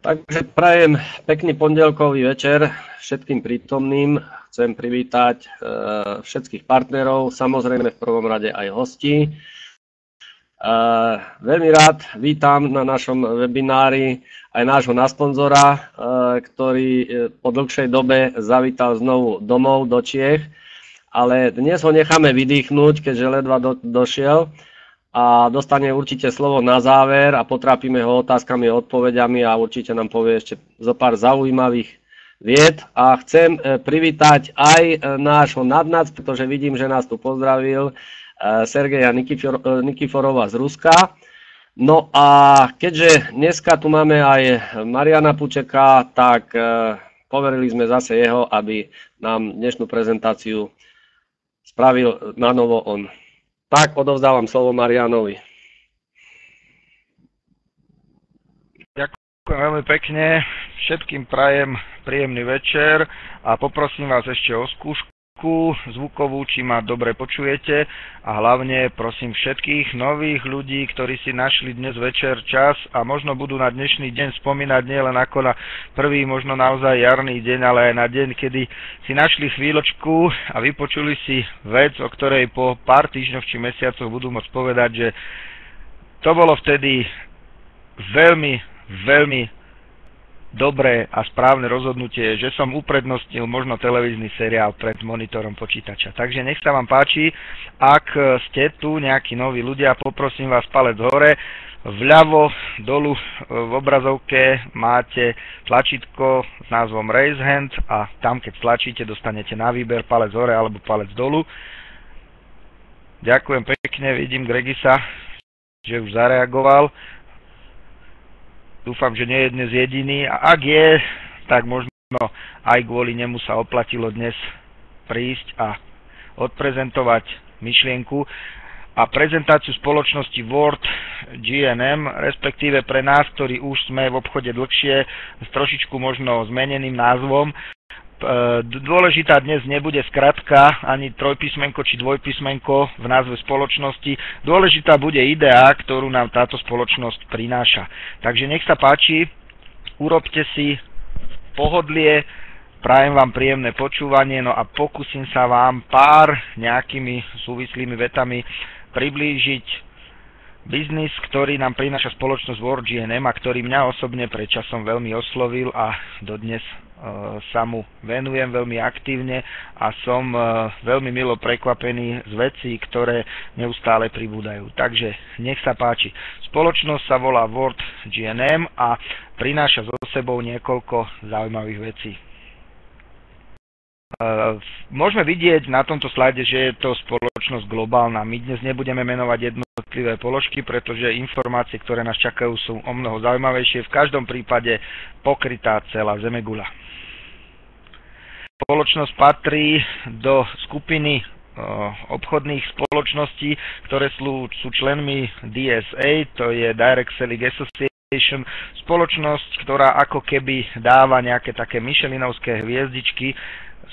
Takže prajem pekný pondelkový večer všetkým prítomným. Chcem privítať všetkých partnerov, samozrejme v prvom rade aj hostí. Veľmi rád vítam na našom webinári aj nášho nasponzora, ktorý po dlhšej dobe zavítal znovu domov do Čiech, ale dnes ho necháme vydýchnuť, keďže ledva došiel. A dostane určite slovo na záver a potrápime ho otázkami a odpovediami a určite nám povie ešte zo pár zaujímavých vied. A chcem privítať aj nášho nadnac, pretože vidím, že nás tu pozdravil Sergeja Nikiforova z Ruska. No a keďže dneska tu máme aj Mariana Pučeka, tak poverili sme zase jeho, aby nám dnešnú prezentáciu spravil na novo on. Tak, odovzdávam slovo Marianovi. Ďakujem veľmi pekne, všetkým prajem príjemný večer a poprosím vás ešte o skúšku zvukovú, či ma dobre počujete a hlavne prosím všetkých nových ľudí, ktorí si našli dnes večer čas a možno budú na dnešný deň spomínať nielen ako na prvý, možno naozaj jarný deň, ale aj na deň, kedy si našli chvíľočku a vypočuli si vec, o ktorej po pár týždňoch či mesiacoch budú môcť povedať, že to bolo vtedy veľmi dobré a správne rozhodnutie, že som uprednostnil možno televízny seriál pred monitorom počítača. Takže nech sa vám páči, ak ste tu nejakí noví ľudia, poprosím vás palec hore, vľavo dolu v obrazovke máte tlačítko s názvom Raise Hand a tam keď tlačíte, dostanete na výber palec hore alebo palec dolu. Ďakujem pekne, vidím Gregisa, že už zareagoval. Dúfam, že nie je dnes jediný a ak je, tak možno aj kvôli nemu sa oplatilo dnes prísť a odprezentovať myšlienku a prezentáciu spoločnosti Word GNM, respektíve pre nás, ktorí už sme v obchode dlhšie, s trošičku možno zmeneným názvom. Dôležitá dnes nebude skratka ani trojpísmenko či dvojpísmenko v názve spoločnosti. Dôležitá bude idea, ktorú nám táto spoločnosť prináša. Takže nech sa páči, urobte si pohodlie, prajem vám príjemné počúvanie, no a pokúsim sa vám pár nejakými súvislými vetami priblížiť biznis, ktorý nám prináša spoločnosť Word GNM a ktorý mňa osobne pred časom veľmi oslovil a dodnes sa mu venujem veľmi aktívne a som veľmi milo prekvapený z vecí, ktoré neustále pribúdajú. Takže nech sa páči. Spoločnosť sa volá Word GNM a prináša so sebou niekoľko zaujímavých vecí. Môžeme vidieť na tomto slajde, že je to spoločnosť globálna. My dnes nebudeme menovať jednotlivé položky, pretože informácie, ktoré nás čakajú, sú o mnoho zaujímavejšie. V každom prípade pokrytá celá zemeguľa. Spoločnosť patrí do skupiny obchodných spoločností, ktoré sú členmi DSA, to je Direct Selling Association, spoločnosť, ktorá ako keby dáva nejaké také michelinovské hviezdičky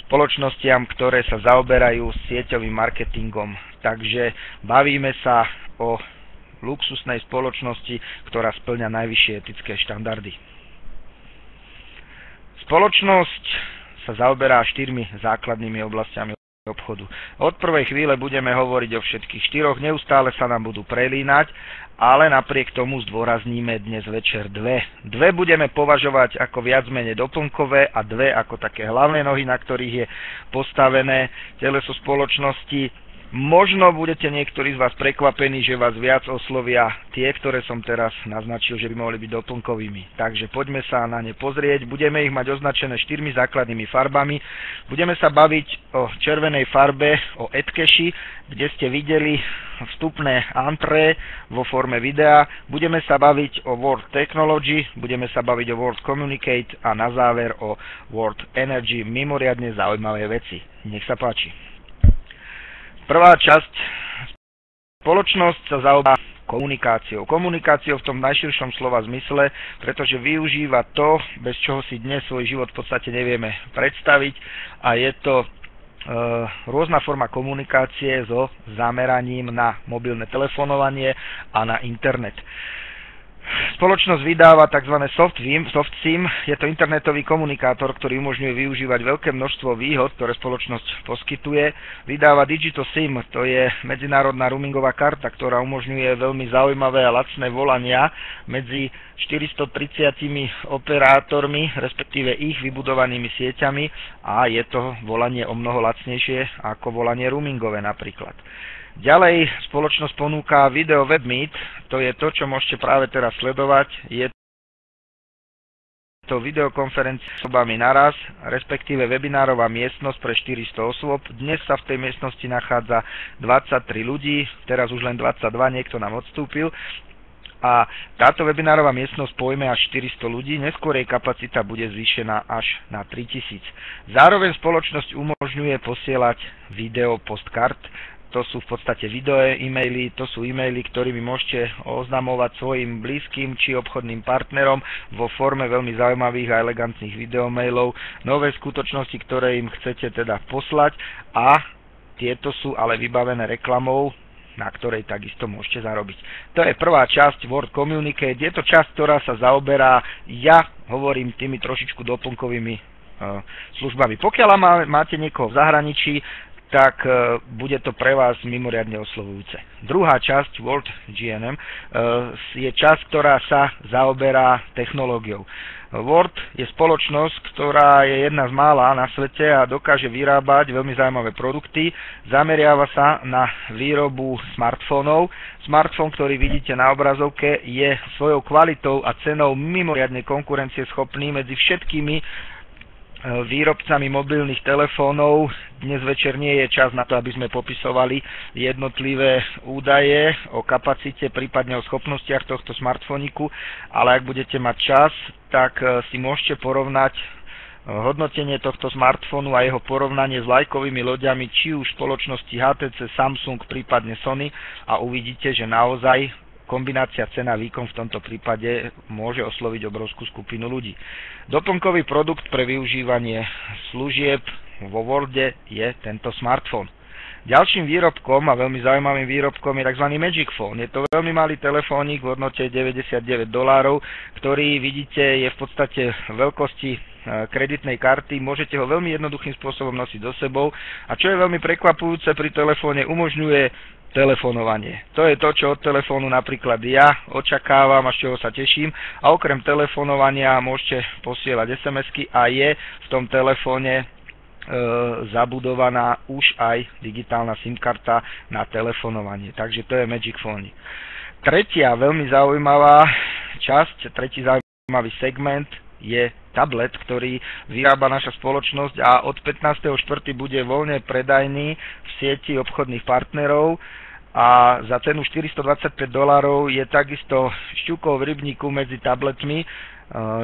spoločnostiam, ktoré sa zaoberajú sieťovým marketingom. Takže bavíme sa o luxusnej spoločnosti, ktorá spĺňa najvyššie etické štandardy. Spoločnosť sa zaoberá 4 základnými oblastiami obchodu. Od prvej chvíle budeme hovoriť o všetkých 4, neustále sa nám budú prelínať, ale napriek tomu zdôrazníme dnes večer 2. 2 budeme považovať ako viac menej doplnkové a 2 ako také hlavné nohy, na ktorých je postavené teleso spoločnosti. Možno budete niektorí z vás prekvapení, že vás viac oslovia tie, ktoré som teraz naznačil, že by mohli byť doplnkovými. Takže poďme sa na ne pozrieť. Budeme ich mať označené 4 základnými farbami. Budeme sa baviť o červenej farbe, o Edcashi, kde ste videli vstupné antré vo forme videa. Budeme sa baviť o Word Technology, budeme sa baviť o Word Communicate a na záver o Word Energy. Mimoriadne zaujímavé veci. Nech sa páči. Prvá časť. Spoločnosť sa zaoberá komunikáciou. Komunikáciou v tom najširšom slova zmysle, pretože využíva to, bez čoho si dnes svoj život v podstate nevieme predstaviť a je to rôzna forma komunikácie so zameraním na mobilné telefonovanie a na internet. Spoločnosť vydáva tzv. SoftSIM, je to internetový komunikátor, ktorý umožňuje využívať veľké množstvo výhod, ktoré spoločnosť poskytuje. Vydáva Digito SIM, to je medzinárodná roamingová karta, ktorá umožňuje veľmi zaujímavé a lacné volania medzi 430 operátormi, respektíve ich vybudovanými sieťami, a je to volanie o mnoho lacnejšie ako volanie roamingové napríklad. Ďalej spoločnosť ponúka video WebMeet, to je to, čo môžete práve teraz sledovať. Je to videokonferencia s osobami naraz, respektíve webinárová miestnosť pre 400 osôb. Dnes sa v tej miestnosti nachádza 23 ľudí, teraz už len 22, niekto nám odstúpil. A táto webinárová miestnosť pojme až 400 ľudí, neskôr jej kapacita bude zvýšená až na 3000. Zároveň spoločnosť umožňuje posielať video postkart. To sú v podstate video e-maily, to sú e-maily, ktorými môžete oznamovať svojim blízkym či obchodným partnerom vo forme veľmi zaujímavých a elegantných videomailov, nové skutočnosti, ktoré im chcete teda poslať, a tieto sú ale vybavené reklamou, na ktorej takisto môžete zarobiť. To je prvá časť Word Communicate, je to časť, ktorá sa zaoberá, ja hovorím, tými trošičku doplnkovými službami. Pokiaľ máte niekoho v zahraničí, tak bude to pre vás mimoriadne oslovujúce. Druhá časť, Word GNM, je časť, ktorá sa zaoberá technológiou. Word je spoločnosť, ktorá je jedna z mála na svete a dokáže vyrábať veľmi zaujímavé produkty. Zameriava sa na výrobu smartfónov. Smartfón, ktorý vidíte na obrazovke, je svojou kvalitou a cenou mimoriadne konkurencieschopný medzi všetkými výrobcami mobilných telefónov. Dnes večer nie je čas na to, aby sme popisovali jednotlivé údaje o kapacite, prípadne o schopnostiach tohto smartfóniku, ale ak budete mať čas, tak si môžete porovnať hodnotenie tohto smartfónu a jeho porovnanie s vlajkovými loďami, či už spoločnosti HTC, Samsung, prípadne Sony, a uvidíte, že naozaj kombinácia cena-výkon v tomto prípade môže osloviť obrovskú skupinu ľudí. Doplnkový produkt pre využívanie služieb vo Worde je tento smartfón. Ďalším výrobkom a veľmi zaujímavým výrobkom je tzv. Magic Phone. Je to veľmi malý telefónik v hodnote $99, ktorý vidíte je v podstate veľkosti kreditnej karty. Môžete ho veľmi jednoduchým spôsobom nosiť so sebou a čo je veľmi prekvapujúce pri telefóne, umožňuje telefonovanie. To je to, čo od telefónu napríklad ja očakávam a z čoho sa teším. A okrem telefonovania môžete posielať SMS-ky a je v tom telefóne zabudovaná už aj digitálna SIM karta na telefonovanie. Takže to je Magic Phone. Tretia veľmi zaujímavá časť, tretí zaujímavý segment je tablet, ktorý vyrába naša spoločnosť a od 15.4. bude voľne predajný v sieti obchodných partnerov a za cenu $425 je takisto šťukou v rybníku medzi tabletmi.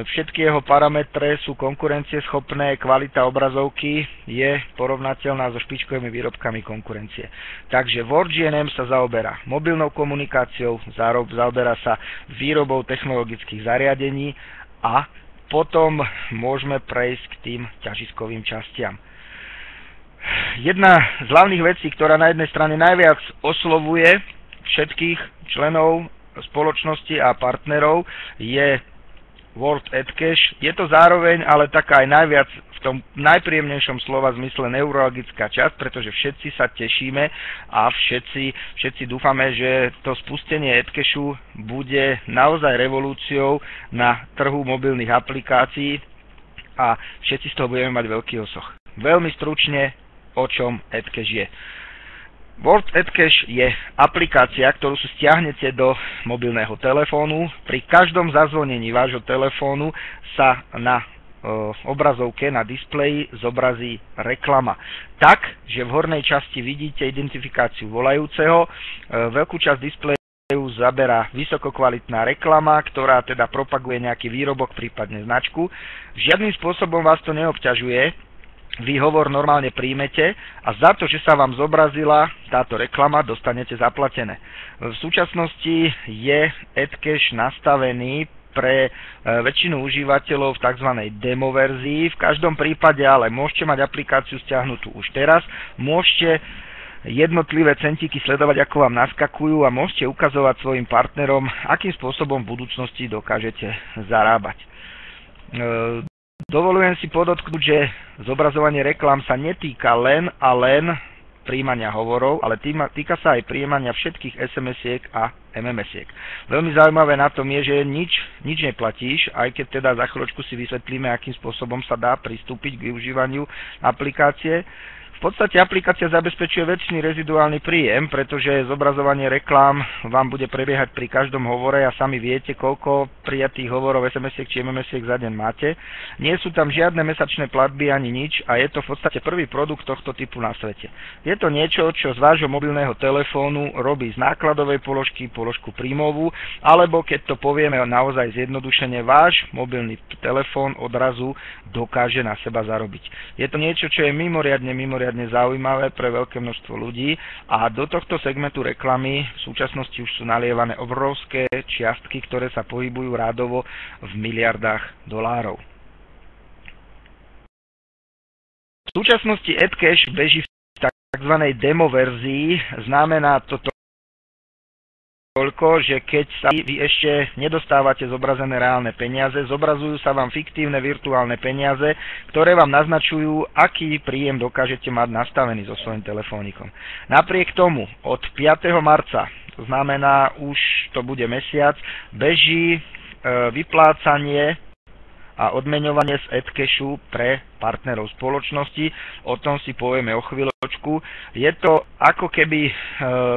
Všetky jeho parametre sú konkurencieschopné, kvalita obrazovky je porovnateľná so špičkovými výrobkami konkurencie. Takže Word GNM sa zaoberá mobilnou komunikáciou, zaoberá sa výrobou technologických zariadení a potom môžeme prejsť k tým ťažiskovým častiam. Jedna z hlavných vecí, ktorá na jednej strane najviac oslovuje všetkých členov spoločnosti a partnerov, je Word AdCache. Je to zároveň ale taká aj najviac v tom najpríjemnejšom slova zmysle neurologická časť, pretože všetci sa tešíme a všetci dúfame, že to spustenie AdCachu bude naozaj revolúciou na trhu mobilných aplikácií a všetci z toho budeme mať veľký osoch. Veľmi stručne, o čom AdCache je. Word AdCache je aplikácia, ktorú si stiahnete do mobilného telefónu. Pri každom zazvonení vášho telefónu sa na obrazovke, na displeji zobrazí reklama. Tak, že v hornej časti vidíte identifikáciu volajúceho, veľkú časť displeju zaberá vysokokvalitná reklama, ktorá teda propaguje nejaký výrobok, prípadne značku. Žiadnym spôsobom vás to neobťažuje, vy hovor normálne príjmete a za to, že sa vám zobrazila táto reklama, dostanete zaplatené. V súčasnosti je AdCache nastavený pre väčšinu užívateľov v tzv. Demo verzii. V každom prípade ale môžete mať aplikáciu stiahnutú už teraz, môžete jednotlivé centíky sledovať, ako vám naskakujú a môžete ukazovať svojim partnerom, akým spôsobom v budúcnosti dokážete zarábať. Dovolujem si podotknúť, že zobrazovanie reklám sa netýka len a len prijímania hovorov, ale týka sa aj prijímania všetkých SMS-iek a MMS-iek. Veľmi zaujímavé na tom je, že nič neplatíš, aj keď teda za chvíľočku si vysvetlíme, akým spôsobom sa dá pristúpiť k využívaniu aplikácie. V podstate aplikácia zabezpečuje väčší reziduálny príjem, pretože zobrazovanie reklám vám bude prebiehať pri každom hovore a sami viete, koľko prijatých hovorov SMS-iek či MMS-iek za deň máte. Nie sú tam žiadne mesačné platby ani nič a je to v podstate prvý produkt tohto typu na svete. Je to niečo, čo z vášho mobilného telefónu robí z nákladovej položky položku príjmovú, alebo keď to povieme naozaj zjednodušene, váš mobilný telefón odrazu dokáže na seba zarobiť. Je to niečo, čo je mimoriadne zaujímavé pre veľké množstvo ľudí a do tohto segmentu reklamy v súčasnosti už sú nalievané obrovské čiastky, ktoré sa pohybujú rádovo v miliardách dolárov. V súčasnosti AdCash beží v tzv. Demo verzii, znamená toto toľko, že keď sa vy ešte nedostávate zobrazené reálne peniaze, zobrazujú sa vám fiktívne virtuálne peniaze, ktoré vám naznačujú, aký príjem dokážete mať nastavený so svojím telefónikom. Napriek tomu, od 5. marca, to znamená už to bude mesiac, beží vyplácanie a odmeňovanie z AdCashu pre partnerov spoločnosti. O tom si povieme o chvíľočku. Je to ako keby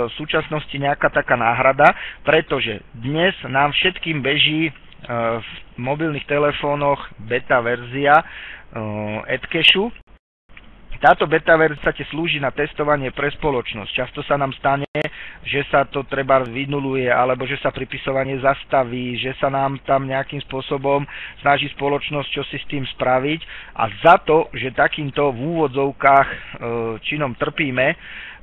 v súčasnosti nejaká taká náhrada, pretože dnes nám všetkým beží v mobilných telefónoch beta verzia AdCashu. Táto beta verzia slúži na testovanie pre spoločnosť. Často sa nám stane, že sa to treba vynuluje, alebo že sa pripisovanie zastaví, že sa nám tam nejakým spôsobom snaží spoločnosť čosi s tým spraviť. A za to, že takýmto v úvodzovkách činom trpíme,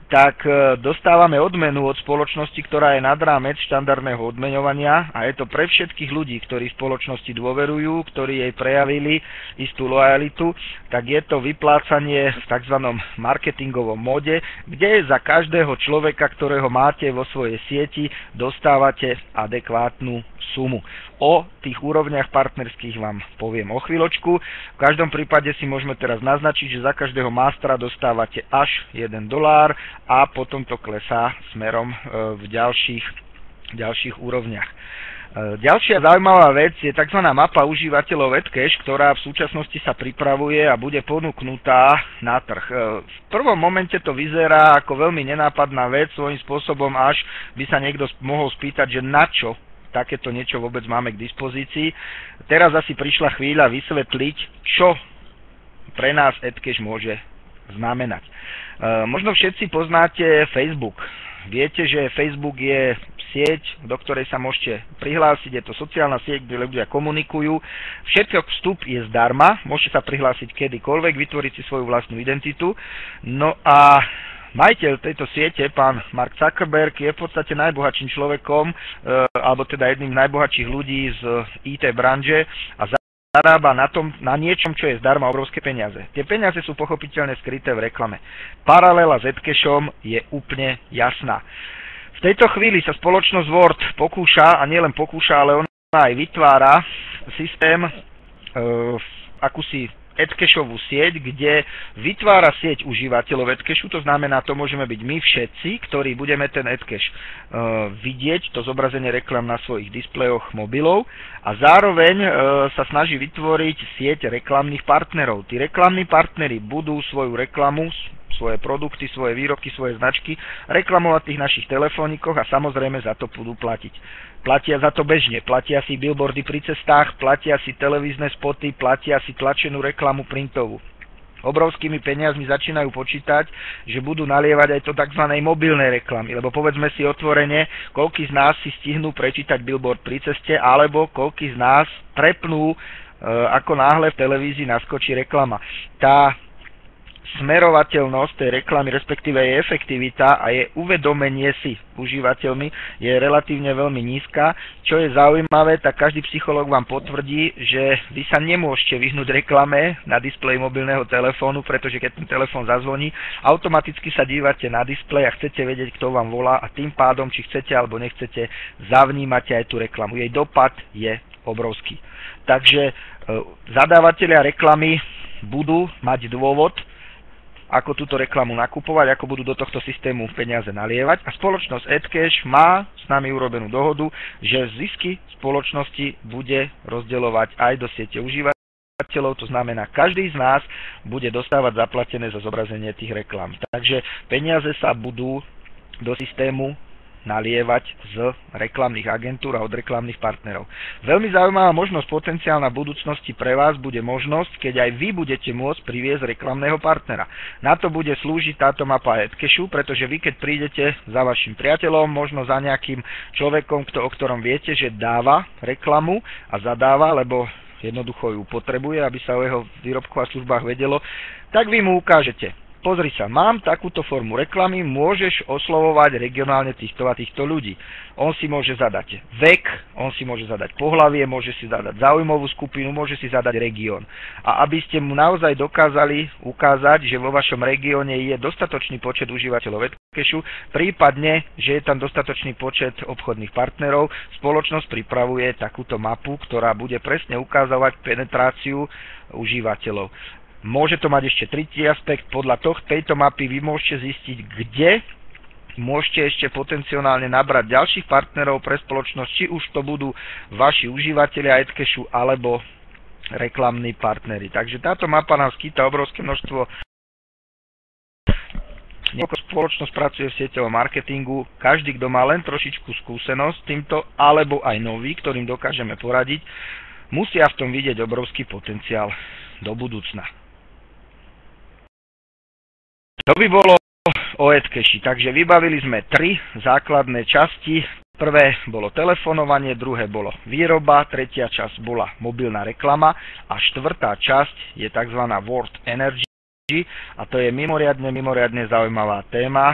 tak dostávame odmenu od spoločnosti, ktorá je nad rámec štandardného odmeňovania a je to pre všetkých ľudí, ktorí spoločnosti dôverujú, ktorí jej prejavili istú lojalitu, tak je to vyplácanie v tzv. Marketingovom móde, kde za každého človeka, ktorého máte vo svojej sieti, dostávate adekvátnu sumu. O tých úrovniach partnerských vám poviem o chvíľočku. V každom prípade si môžeme teraz naznačiť, že za každého mastera dostávate až $1 a potom to klesá smerom v ďalších úrovniach. Ďalšia zaujímavá vec je tzv. Mapa užívateľov AdCash, ktorá v súčasnosti sa pripravuje a bude ponúknutá na trh. V prvom momente to vyzerá ako veľmi nenápadná vec, svojím spôsobom až by sa niekto mohol spýtať, že na čo takéto niečo vôbec máme k dispozícii. Teraz asi prišla chvíľa vysvetliť, čo pre nás AdCash môže znamenať. Možno všetci poznáte Facebook. Viete, že Facebook je sieť, do ktorej sa môžete prihlásiť. Je to sociálna sieť, kde ľudia komunikujú. Všetko vstup je zdarma. Môžete sa prihlásiť kedykoľvek, vytvoriť si svoju vlastnú identitu. No a majiteľ tejto siete, pán Mark Zuckerberg, je v podstate najbohatším človekom, alebo teda jedným z najbohatších ľudí z IT branže a zarába na niečom, čo je zdarma obrovské peniaze. Tie peniaze sú pochopiteľne skryté v reklame. Paralela s AdCashom je úplne jasná. V tejto chvíli sa spoločnosť Word pokúša, a nielen pokúša, ale ona aj vytvára systém, akúsi AdCashovú sieť, kde vytvára sieť užívateľov AdCashu, to znamená, to môžeme byť my všetci, ktorí budeme ten AdCash vidieť, to zobrazenie reklam na svojich displejoch mobilov a zároveň sa snaží vytvoriť sieť reklamných partnerov. Tí reklamní partneri budú svoju reklamu, svoje produkty, svoje výrobky, svoje značky reklamovať v tých našich telefónikoch a samozrejme za to budú platiť. Platia za to bežne, platia si billboardy pri cestách, platia si televízne spoty, platia si tlačenú reklamu printovú. Obrovskými peniazmi začínajú počítať, že budú nalievať aj to tzv. Mobilnej reklamy, lebo povedzme si otvorene, koľký z nás si stihnú prečítať billboard pri ceste, alebo koľký z nás prepnú, ako náhle v televízii naskočí reklama. Tá smerovateľnosť tej reklamy, respektíve jej efektivita a jej uvedomenie si užívateľmi je relatívne veľmi nízka. Čo je zaujímavé, tak každý psychológ vám potvrdí, že vy sa nemôžete vyhnúť reklame na displeji mobilného telefónu, pretože keď ten telefón zazvoní, automaticky sa dívate na displej a chcete vedieť, kto vám volá a tým pádom, či chcete alebo nechcete, zavnímate aj tú reklamu. Jej dopad je obrovský. Takže zadávatelia reklamy budú mať dôvod, ako túto reklamu nakupovať, ako budú do tohto systému peniaze nalievať. A spoločnosť AdCash má s nami urobenú dohodu, že zisky spoločnosti bude rozdeľovať aj do siete užívateľov, to znamená, každý z nás bude dostávať zaplatené za zobrazenie tých reklam. Takže peniaze sa budú do systému nalievať z reklamných agentúr a od reklamných partnerov. Veľmi zaujímavá možnosť potenciálna budúcnosti pre vás bude možnosť, keď aj vy budete môcť priviesť reklamného partnera. Na to bude slúžiť táto mapa AdCashu, pretože vy keď prídete za vašim priateľom, možno za nejakým človekom, o ktorom viete, že dáva reklamu a zadáva, lebo jednoducho ju potrebuje, aby sa o jeho výrobkoch a službách vedelo, tak vy mu ukážete: pozri sa, mám takúto formu reklamy, môžeš oslovovať regionálne týchto a týchto ľudí. On si môže zadať vek, on si môže zadať pohlavie, môže si zadať záujmovú skupinu, môže si zadať región. A aby ste mu naozaj dokázali ukázať, že vo vašom regióne je dostatočný počet užívateľov AdCashu, prípadne, že je tam dostatočný počet obchodných partnerov, spoločnosť pripravuje takúto mapu, ktorá bude presne ukázovať penetráciu užívateľov. Môže to mať ešte tretí aspekt. Podľa tejto mapy vy môžete zistiť, kde môžete ešte potenciálne nabrať ďalších partnerov pre spoločnosť, či už to budú vaši užívateľia AdCashu alebo reklamní partneri. Takže táto mapa nám skýta obrovské množstvo. Spoločnosť pracuje v sieťovom marketingu. Každý, kto má len trošičku skúsenosť s týmto, alebo aj nový, ktorým dokážeme poradiť, musia v tom vidieť obrovský potenciál do budúcna. To by bolo o AdCashi. Takže vybavili sme 3 základné časti. Prvé bolo telefonovanie, druhé bolo výroba, tretia časť bola mobilná reklama a štvrtá časť je tzv. World Energy a to je mimoriadne zaujímavá téma.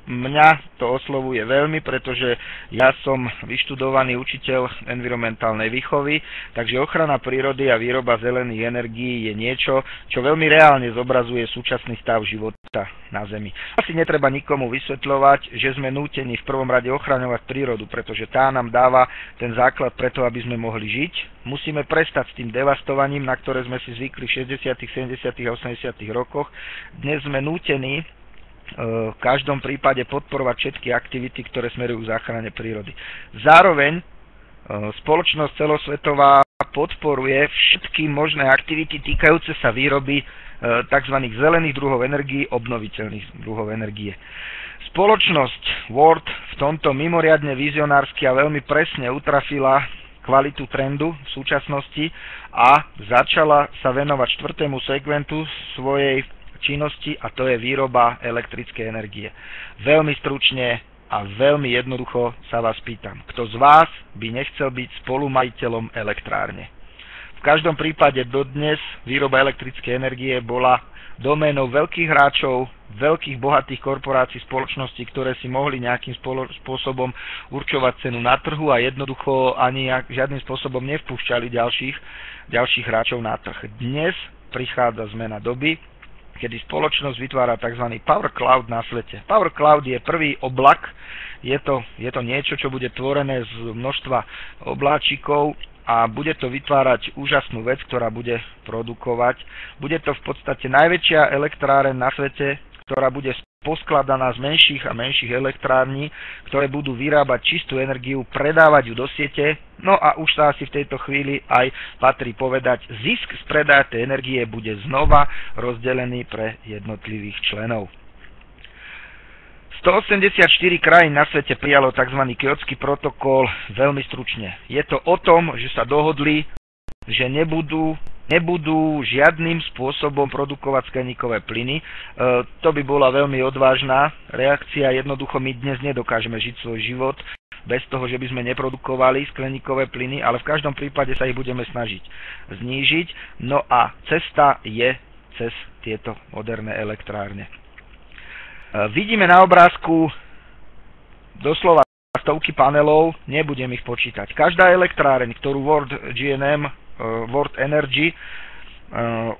Mňa to oslovuje veľmi, pretože ja som vyštudovaný učiteľ environmentálnej výchovy, takže ochrana prírody a výroba zelených energií je niečo, čo veľmi reálne zobrazuje súčasný stav života na Zemi. Asi netreba nikomu vysvetľovať, že sme nútení v prvom rade ochraňovať prírodu, pretože tá nám dáva ten základ preto, aby sme mohli žiť. Musíme prestať s tým devastovaním, na ktoré sme si zvykli v 60., 70. a 80. rokoch. Dnes sme nútení v každom prípade podporovať všetky aktivity, ktoré smerujú k záchrane prírody. Zároveň spoločnosť celosvetová podporuje všetky možné aktivity týkajúce sa výroby tzv. Zelených druhov energií, obnoviteľných druhov energie. Spoločnosť World v tomto mimoriadne vizionársky a veľmi presne utrafila kvalitu trendu v súčasnosti a začala sa venovať 4. segmentu svojej činnosti a to je výroba elektrickej energie. Veľmi stručne a veľmi jednoducho sa vás pýtam, kto z vás by nechcel byť spolumajiteľom elektrárne? V každom prípade dodnes výroba elektrickej energie bola doménou veľkých hráčov, veľkých bohatých korporácií, spoločností, ktoré si mohli nejakým spôsobom určovať cenu na trhu a jednoducho ani žiadnym spôsobom nevpúšťali ďalších hráčov na trh. Dnes prichádza zmena doby, kedy spoločnosť vytvára tzv. Power Cloud na svete. Power Cloud je prvý oblak, je to niečo, čo bude tvorené z množstva obláčikov a bude to vytvárať úžasnú vec, ktorá bude produkovať. Bude to v podstate najväčšia elektráreň na svete, ktorá bude poskladaná z menších a menších elektrární, ktoré budú vyrábať čistú energiu, predávať ju do siete. No a už sa asi v tejto chvíli aj patrí povedať, zisk z predaja tej energie bude znova rozdelený pre jednotlivých členov. 184 krajín na svete prijalo tzv. Kyotský protokol. Veľmi stručne. Je to o tom, že sa dohodli, že nebudú žiadnym spôsobom produkovať skleníkové plyny. To by bola veľmi odvážna reakcia. Jednoducho my dnes nedokážeme žiť svoj život bez toho, že by sme neprodukovali skleníkové plyny, ale v každom prípade sa ich budeme snažiť znížiť. No a cesta je cez tieto moderné elektrárne. Vidíme na obrázku doslova stovky panelov, nebudem ich počítať. Každá elektráreň, ktorú World Energy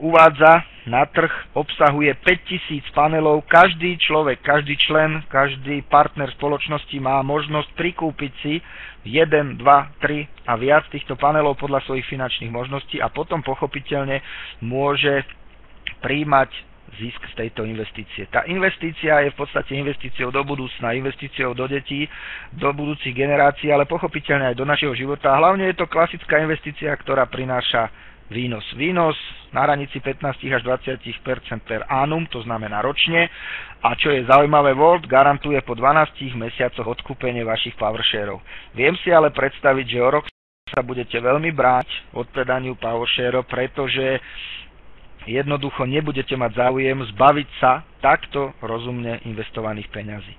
uvádza na trh, obsahuje 5000 panelov. Každý človek, každý člen, každý partner spoločnosti má možnosť prikúpiť si 1, 2, 3 a viac týchto panelov podľa svojich finančných možností a potom pochopiteľne môže prijímať zisk z tejto investície. Tá investícia je v podstate investíciou do budúcna, investíciou do detí, do budúcich generácií, ale pochopiteľne aj do našeho života. A hlavne je to klasická investícia, ktorá prináša výnos. Výnos na hranici 15 až 20% per annum, to znamená ročne. A čo je zaujímavé, World garantuje po 12 mesiacoch odkúpenie vašich powershareov. Viem si ale predstaviť, že o rok sa budete veľmi bráť odpredaniu powershareov, pretože jednoducho nebudete mať záujem zbaviť sa takto rozumne investovaných peňazí.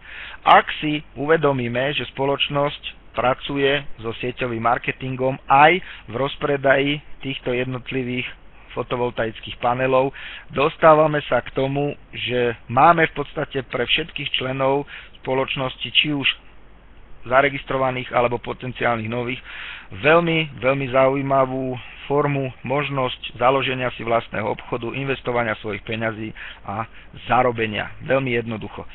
Ak si uvedomíme, že spoločnosť pracuje so sieťovým marketingom aj v rozpredaji týchto jednotlivých fotovoltaických panelov, dostávame sa k tomu, že máme v podstate pre všetkých členov spoločnosti, či už zaregistrovaných alebo potenciálnych nových, veľmi zaujímavú formu, možnosť založenia si vlastného obchodu, investovania svojich peňazí a zarobenia. Veľmi jednoducho.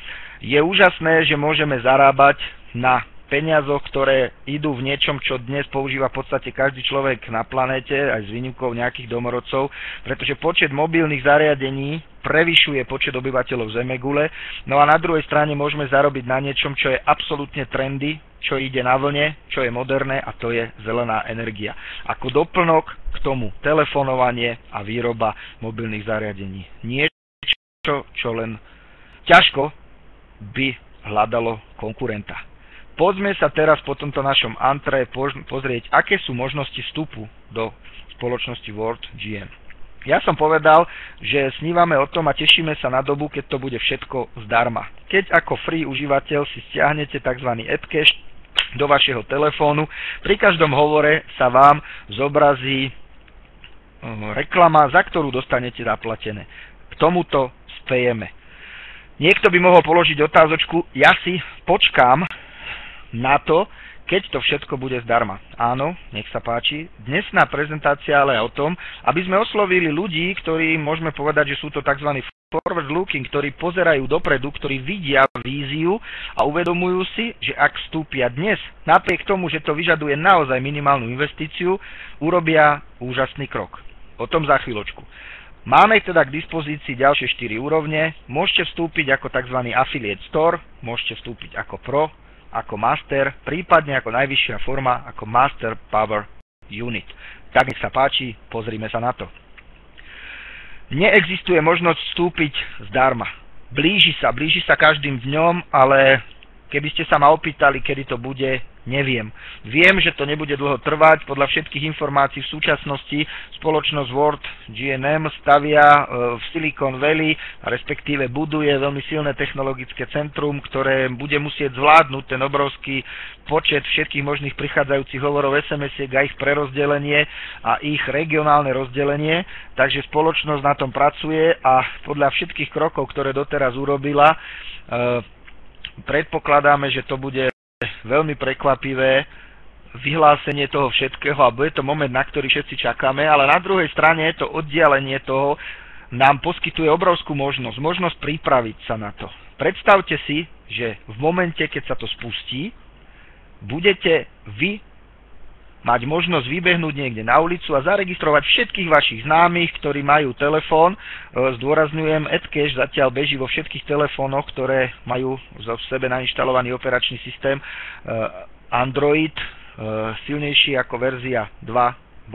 Je úžasné, že môžeme zarábať na peniazoch, ktoré idú v niečom, čo dnes používa v podstate každý človek na planéte, aj s výnimkou nejakých domorodcov, pretože počet mobilných zariadení prevyšuje počet obyvateľov Zemegule. No a na druhej strane môžeme zarobiť na niečom, čo je absolútne trendy, čo ide na vlne, čo je moderné, a to je zelená energia. Ako doplnok k tomu telefonovanie a výroba mobilných zariadení. Niečo, čo len ťažko by hľadalo konkurenta. Poďme sa teraz po tomto našom antre pozrieť, aké sú možnosti vstupu do spoločnosti World GN. Ja som povedal, že snívame o tom a tešíme sa na dobu, keď to bude všetko zdarma. Keď ako free užívateľ si stiahnete tzv. AppCache do vašeho telefónu, pri každom hovore sa vám zobrazí reklama, za ktorú dostanete zaplatené. K tomuto spejeme. Niekto by mohol položiť otázočku, ja si počkám na to, keď to všetko bude zdarma. Áno, nech sa páči. Dnesná prezentácia ale o tom, aby sme oslovili ľudí, ktorí môžeme povedať, že sú to tzv. Forward looking, ktorí pozerajú dopredu, ktorí vidia víziu a uvedomujú si, že ak vstúpia dnes, napriek tomu, že to vyžaduje naozaj minimálnu investíciu, urobia úžasný krok. O tom za chvíľočku. Máme teda k dispozícii ďalšie 4 úrovne. Môžete vstúpiť ako tzv. Affiliate Store, môžete vstúpiť ako Pro, ako Master, prípadne ako najvyššia forma, ako Master Power Unit. Tak nech sa páči, pozrime sa na to. Neexistuje možnosť vstúpiť zdarma. Blíži sa každým dňom, ale keby ste sa ma opýtali, kedy to bude, neviem. Viem, že to nebude dlho trvať. Podľa všetkých informácií v súčasnosti spoločnosť World GNM stavia v Silicon Valley, respektíve buduje veľmi silné technologické centrum, ktoré bude musieť zvládnuť ten obrovský počet všetkých možných prichádzajúcich hovorov SMS-iek a ich prerozdelenie a ich regionálne rozdelenie. Takže spoločnosť na tom pracuje a podľa všetkých krokov, ktoré doteraz urobila, predpokladáme, že to bude veľmi prekvapivé vyhlásenie toho všetkého a bude to moment, na ktorý všetci čakáme, ale na druhej strane to oddialenie toho nám poskytuje obrovskú možnosť pripraviť sa na to. Predstavte si, že v momente, keď sa to spustí, budete vy mať možnosť vybehnúť niekde na ulicu a zaregistrovať všetkých vašich známych, ktorí majú telefón. Zdôrazňujem, AppCache zatiaľ beží vo všetkých telefónoch, ktoré majú v sebe nainštalovaný operačný systém Android, silnejší ako verzia 2.3,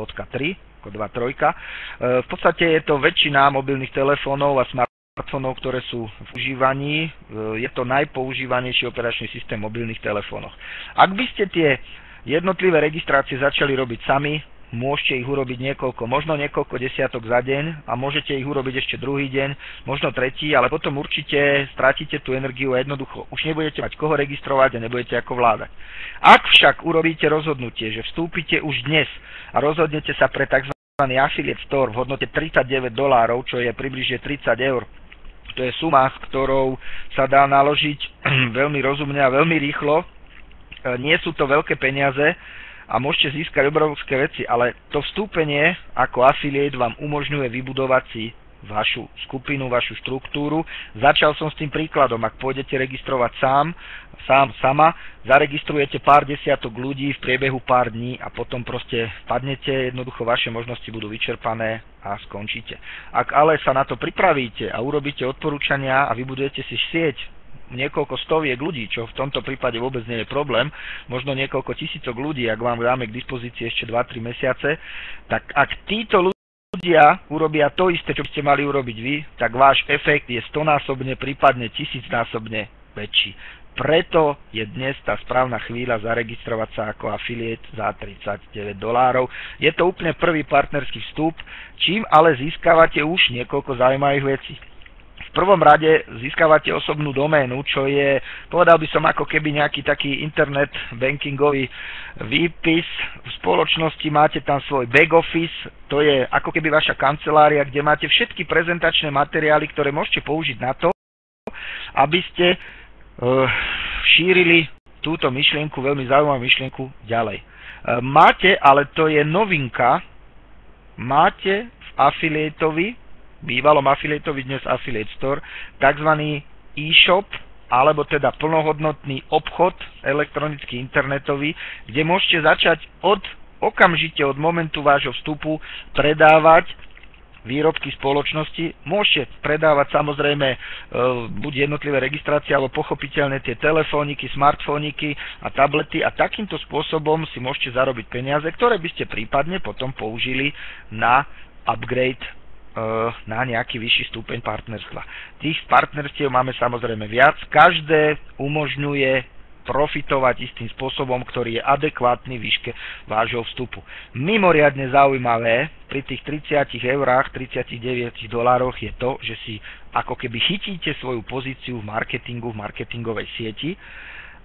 ako 2.3. V podstate je to väčšina mobilných telefónov a smartfónov, ktoré sú v užívaní. Je to najpoužívanejší operačný systém v mobilných telefónoch. Ak by ste tie jednotlivé registrácie začali robiť sami, môžete ich urobiť niekoľko, možno niekoľko desiatok za deň a môžete ich urobiť ešte druhý deň, možno tretí, ale potom určite stratíte tú energiu a jednoducho už nebudete mať koho registrovať a nebudete ako vládať. Ak však urobíte rozhodnutie, že vstúpite už dnes a rozhodnete sa pre tzv. affiliate store v hodnote $39, čo je približne 30 eur. To je suma, s ktorou sa dá naložiť veľmi rozumne a veľmi rýchlo. Nie sú to veľké peniaze a môžete získať obrovské veci, ale to vstúpenie ako affiliate vám umožňuje vybudovať si vašu skupinu, vašu štruktúru. Začal som s tým príkladom, ak pôjdete registrovať sama, zaregistrujete pár desiatok ľudí v priebehu pár dní a potom proste padnete, jednoducho vaše možnosti budú vyčerpané a skončíte. Ak ale sa na to pripravíte a urobíte odporúčania a vybudujete si sieť niekoľko stoviek ľudí, čo v tomto prípade vôbec nie je problém, možno niekoľko tisícok ľudí, ak vám dáme k dispozícii ešte 2-3 mesiace, tak ak títo ľudia urobia to isté, čo ste mali urobiť vy, tak váš efekt je 100-násobne, prípadne 1000-násobne väčší. Preto je dnes tá správna chvíľa zaregistrovať sa ako affiliate za $39. Je to úplne prvý partnerský vstup, čím ale získavate už niekoľko zaujímavých vecí. V prvom rade získavate osobnú doménu, čo je, povedal by som, ako keby nejaký taký internet bankingový výpis. V spoločnosti máte tam svoj back office, to je ako keby vaša kancelária, kde máte všetky prezentačné materiály, ktoré môžete použiť na to, aby ste šírili túto myšlienku, veľmi zaujímavú myšlienku ďalej. Máte, ale to je novinka, máte v affiliateovi, bývalom affiliateovi, dnes affiliate store, takzvaný e-shop, alebo teda plnohodnotný obchod elektronický internetový, kde môžete začať okamžite od momentu vášho vstupu predávať výrobky spoločnosti. Môžete predávať samozrejme buď jednotlivé registrácie, alebo pochopiteľne tie telefóniky, smartfóniky a tablety a takýmto spôsobom si môžete zarobiť peniaze, ktoré by ste prípadne potom použili na upgrade na nejaký vyšší stupeň partnerstva. Tých partnerstiev máme samozrejme viac. Každé umožňuje profitovať istým spôsobom, ktorý je adekvátny výške vášho vstupu. Mimoriadne zaujímavé pri tých 30 eurách, $39 je to, že si ako keby chytíte svoju pozíciu v marketingu, v marketingovej sieti.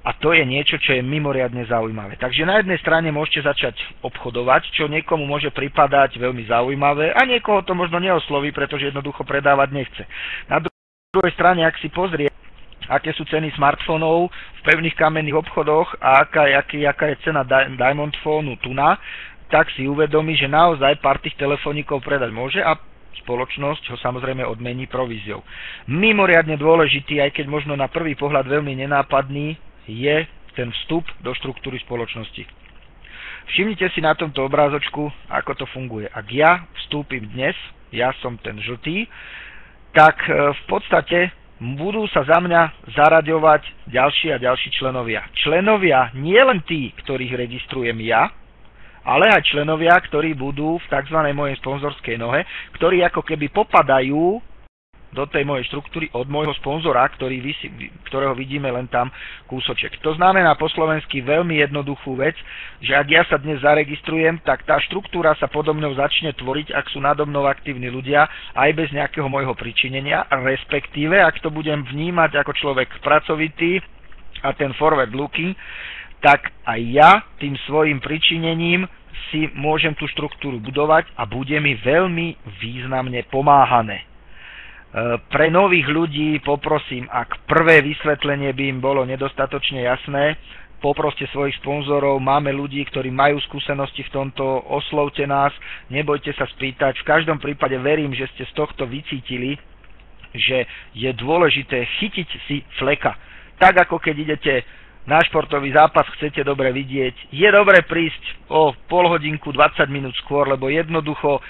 A to je niečo, čo je mimoriadne zaujímavé. Takže na jednej strane môžete začať obchodovať, čo niekomu môže pripadať veľmi zaujímavé a niekoho to možno neosloví, pretože jednoducho predávať nechce. Na druhej strane, ak si pozrie, aké sú ceny smartfónov v pevných kamenných obchodoch a aká je cena Diamond Phoneu Tuna, tak si uvedomí, že naozaj pár tých telefónikov predať môže a spoločnosť ho samozrejme odmení províziou. Mimoriadne dôležitý, aj keď možno na prvý pohľad veľmi nenápadný, je ten vstup do štruktúry spoločnosti. Všimnite si na tomto obrázočku, ako to funguje. Ak ja vstúpim dnes, ja som ten žltý, tak v podstate budú sa za mňa zaraďovať ďalší a ďalší členovia. Členovia nie len tí, ktorých registrujem ja, ale aj členovia, ktorí budú v tzv. Mojej sponzorskej nohe, ktorí ako keby popadajú do tej mojej štruktúry od môjho sponzora, ktorého vidíme len tam kúsoček. To znamená po slovensky veľmi jednoduchú vec, že ak ja sa dnes zaregistrujem, tak tá štruktúra sa podo mnou začne tvoriť, ak sú nado mnou aktívni ľudia, aj bez nejakého môjho pričinenia, respektíve, ak to budem vnímať ako človek pracovitý a ten forward looking, tak aj ja tým svojim pričinením si môžem tú štruktúru budovať a bude mi veľmi významne pomáhané. Pre nových ľudí poprosím, ak prvé vysvetlenie by im bolo nedostatočne jasné, poproste svojich sponzorov, máme ľudí, ktorí majú skúsenosti v tomto, oslovte nás, nebojte sa spýtať. V každom prípade verím, že ste z tohto vycítili, že je dôležité chytiť si fleka. Tak ako keď idete na športový zápas, chcete dobre vidieť, je dobre prísť o pol hodinku, 20 minút skôr, lebo jednoducho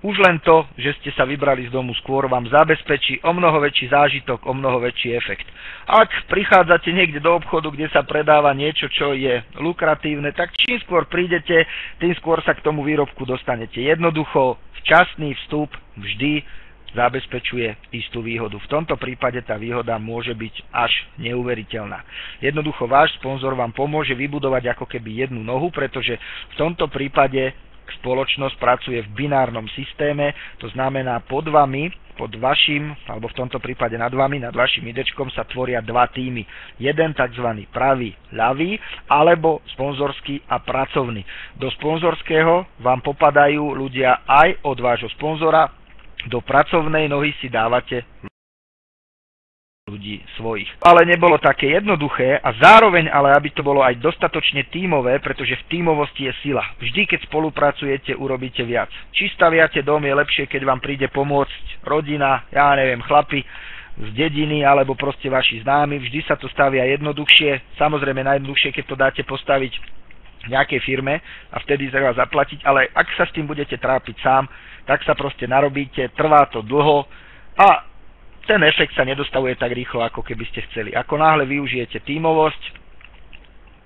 už len to, že ste sa vybrali z domu skôr, vám zabezpečí o mnoho väčší zážitok, o mnoho väčší efekt. Ak prichádzate niekde do obchodu, kde sa predáva niečo, čo je lukratívne, tak čím skôr prídete, tým skôr sa k tomu výrobku dostanete. Jednoducho, včasný vstup vždy zabezpečuje istú výhodu. V tomto prípade tá výhoda môže byť až neuveriteľná. Jednoducho váš sponzor vám pomôže vybudovať ako keby jednu nohu, pretože v tomto prípade spoločnosť pracuje v binárnom systéme, to znamená pod vami, pod vašim, alebo v tomto prípade nad vami, nad vašim idečkom sa tvoria dva týmy. Jeden tzv. Pravý, ľavý, alebo sponzorský a pracovný. Do sponzorského vám popadajú ľudia aj od vášho sponzora, do pracovnej nohy si dávate ľudí svojich. Ale nebolo také jednoduché a zároveň ale, aby to bolo aj dostatočne tímové, pretože v tímovosti je sila. Vždy, keď spolupracujete, urobíte viac. Či staviate dom, je lepšie, keď vám príde pomôcť rodina, ja neviem, chlapi z dediny, alebo proste vaši známi. Vždy sa to stavia jednoduchšie. Samozrejme najjednoduchšie, keď to dáte postaviť nejakej firme a vtedy treba zaplatiť, ale ak sa s tým budete trápiť sám, tak sa proste narobíte, trvá to dlho a ten efekt sa nedostavuje tak rýchlo, ako keby ste chceli. Ako náhle využijete tímovosť,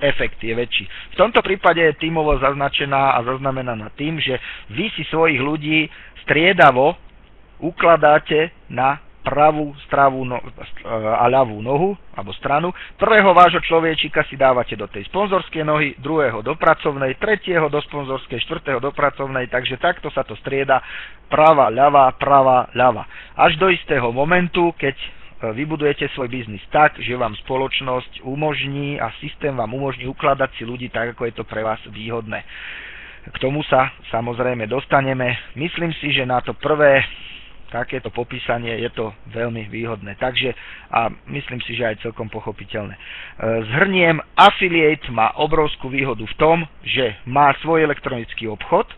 efekt je väčší. V tomto prípade je tímovosť zaznačená a zaznamenaná tým, že vy si svojich ľudí striedavo ukladáte na pravú a ľavú nohu, alebo stranu. Prvého vášho človečika si dávate do tej sponzorskej nohy, druhého do pracovnej, tretieho do sponzorskej, štvrtého do pracovnej, takže takto sa to strieda pravá, ľava. Až do istého momentu, keď vybudujete svoj biznis tak, že vám spoločnosť umožní a systém vám umožní ukladať si ľudí tak, ako je to pre vás výhodné. K tomu sa samozrejme dostaneme. Myslím si, že na to prvé takéto popísanie je to veľmi výhodné. Takže, a myslím si, že aj celkom pochopiteľné. Zhrniem, affiliate má obrovskú výhodu v tom, že má svoj elektronický obchod,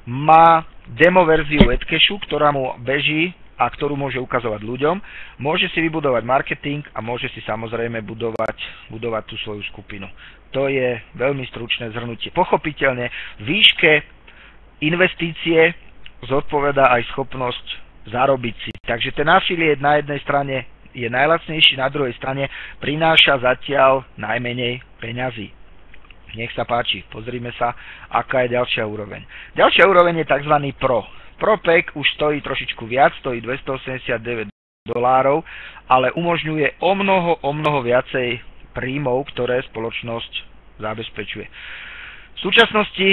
má demo verziu AdCashu, ktorá mu beží a ktorú môže ukazovať ľuďom, môže si vybudovať marketing a môže si samozrejme budovať tú svoju skupinu. To je veľmi stručné zhrnutie. Pochopiteľne výške investície zodpovedá aj schopnosť zarobiť si. Takže ten affiliate na jednej strane je najlacnejší, na druhej strane prináša zatiaľ najmenej peňazí. Nech sa páči, pozrime sa, aká je ďalšia úroveň. Ďalšia úroveň je tzv. Pro. ProPack už stojí trošičku viac, stojí $289, ale umožňuje o mnoho viacej príjmov, ktoré spoločnosť zabezpečuje. V súčasnosti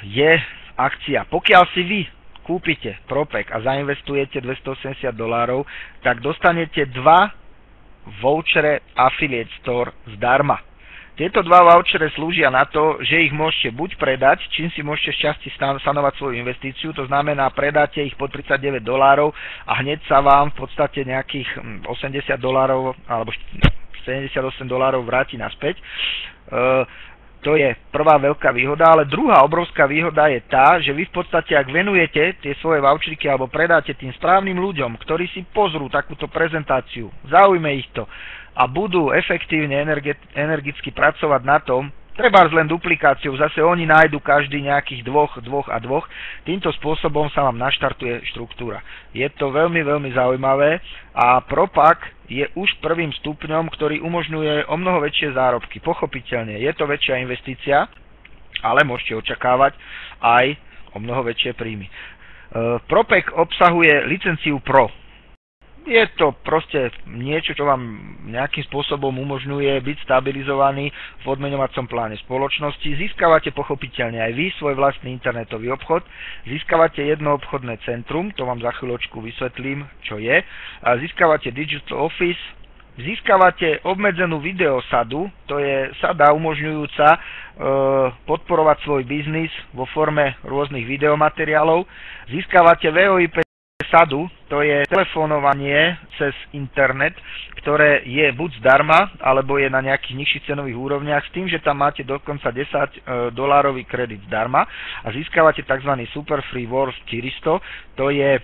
je akcia. Pokiaľ si vy kúpite ProPack a zainvestujete $280, tak dostanete 2 vouchere Affiliate Store zdarma. Tieto 2 vouchere slúžia na to, že ich môžete buď predať, čím si môžete šťastie stanovať svoju investíciu, to znamená predáte ich po $39 a hneď sa vám v podstate nejakých $80 alebo $78 vráti naspäť. To je prvá veľká výhoda, ale druhá obrovská výhoda je tá, že vy v podstate, ak venujete tie svoje vouchery alebo predáte tým správnym ľuďom, ktorí si pozrú takúto prezentáciu, zaujme ich to a budú efektívne energicky pracovať na tom, trebárs len duplikáciou, zase oni nájdu každý nejakých dvoch. Týmto spôsobom sa vám naštartuje štruktúra. Je to veľmi, veľmi zaujímavé a ProPack je už prvým stupňom, ktorý umožňuje o mnoho väčšie zárobky. Pochopiteľne, je to väčšia investícia, ale môžete očakávať aj o mnoho väčšie príjmy. ProPack obsahuje licenciu Pro. Je to proste niečo, čo vám nejakým spôsobom umožňuje byť stabilizovaný v odmeňovacom pláne spoločnosti. Získavate pochopiteľne aj vy svoj vlastný internetový obchod, získavate jedno obchodné centrum, to vám za chvíľočku vysvetlím, čo je, a získavate Digital Office, získavate obmedzenú videosadu, to je sada umožňujúca podporovať svoj biznis vo forme rôznych videomateriálov, získavate VoIP sadu, to je telefonovanie cez internet, ktoré je buď zdarma, alebo je na nejakých nižších cenových úrovniach, s tým, že tam máte dokonca $10 kredit zdarma a získavate tzv. Super Free Wars 400, to je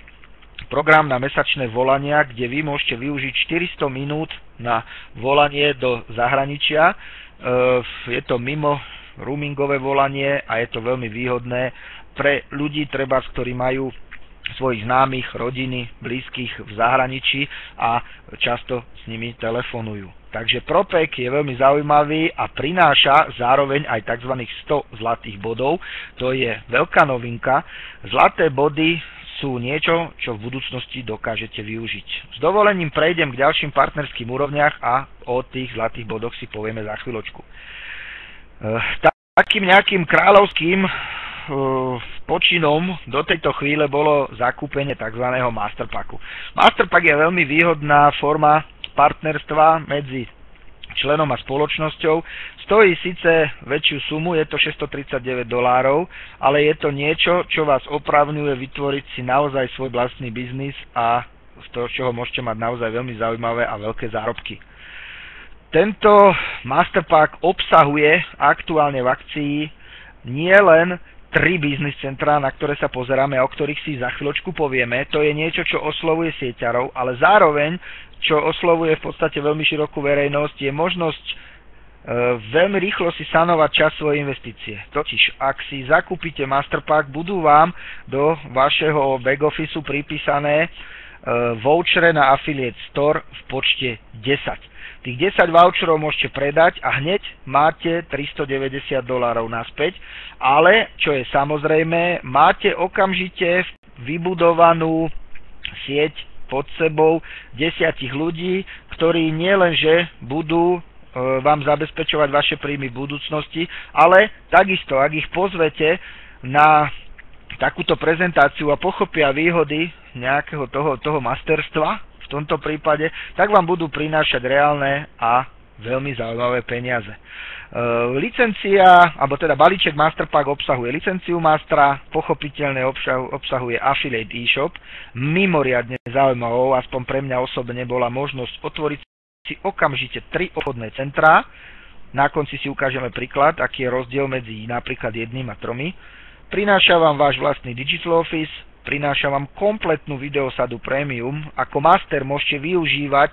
program na mesačné volania, kde vy môžete využiť 400 minút na volanie do zahraničia. Je to mimo roamingové volanie a je to veľmi výhodné pre ľudí, ktorí majú svojich známych, rodiny, blízkych v zahraničí a často s nimi telefonujú. Takže ProPack je veľmi zaujímavý a prináša zároveň aj tzv. 100 zlatých bodov. To je veľká novinka. Zlaté body sú niečo, čo v budúcnosti dokážete využiť. S dovolením prejdem k ďalším partnerským úrovniach a o tých zlatých bodoch si povieme za chvíľočku. Takým nejakým kráľovským počinom do tejto chvíle bolo zakúpenie tzv. Masterpacku. Masterpack je veľmi výhodná forma partnerstva medzi členom a spoločnosťou. Stojí síce väčšiu sumu, je to $639, ale je to niečo, čo vás opravňuje vytvoriť si naozaj svoj vlastný biznis a z toho, čoho môžete mať naozaj veľmi zaujímavé a veľké zárobky. Tento Masterpack obsahuje aktuálne v akcii nie len 3 biznis centrá, na ktoré sa pozeráme a o ktorých si za chvíľočku povieme. To je niečo, čo oslovuje sieťarov, ale zároveň, čo oslovuje v podstate veľmi širokú verejnosť, je možnosť veľmi rýchlo si sanovať čas svojej investície. Totiž, ak si zakúpite Masterpack, budú vám do vašeho back officeu pripísané vouchere na Affiliate Store v počte 10. Tých 10 voucherov môžete predať a hneď máte $390 naspäť, ale, čo je samozrejme, máte okamžite vybudovanú sieť pod sebou 10 ľudí, ktorí nielenže budú vám zabezpečovať vaše príjmy v budúcnosti, ale takisto, ak ich pozvete na takúto prezentáciu a pochopia výhody nejakého toho masterstva, v tomto prípade, tak vám budú prinášať reálne a veľmi zaujímavé peniaze. Licencia, alebo teda balíček Masterpack obsahuje licenciu Mastera, pochopiteľne obsahuje Affiliate e-shop, mimoriadne zaujímavou, aspoň pre mňa osobne bola možnosť otvoriť si okamžite 3 obchodné centrá. Na konci si ukážeme príklad, aký je rozdiel medzi napríklad 1 a 3. Prináša vám váš vlastný Digital Office, prináša vám kompletnú videosadu Premium. Ako master môžete využívať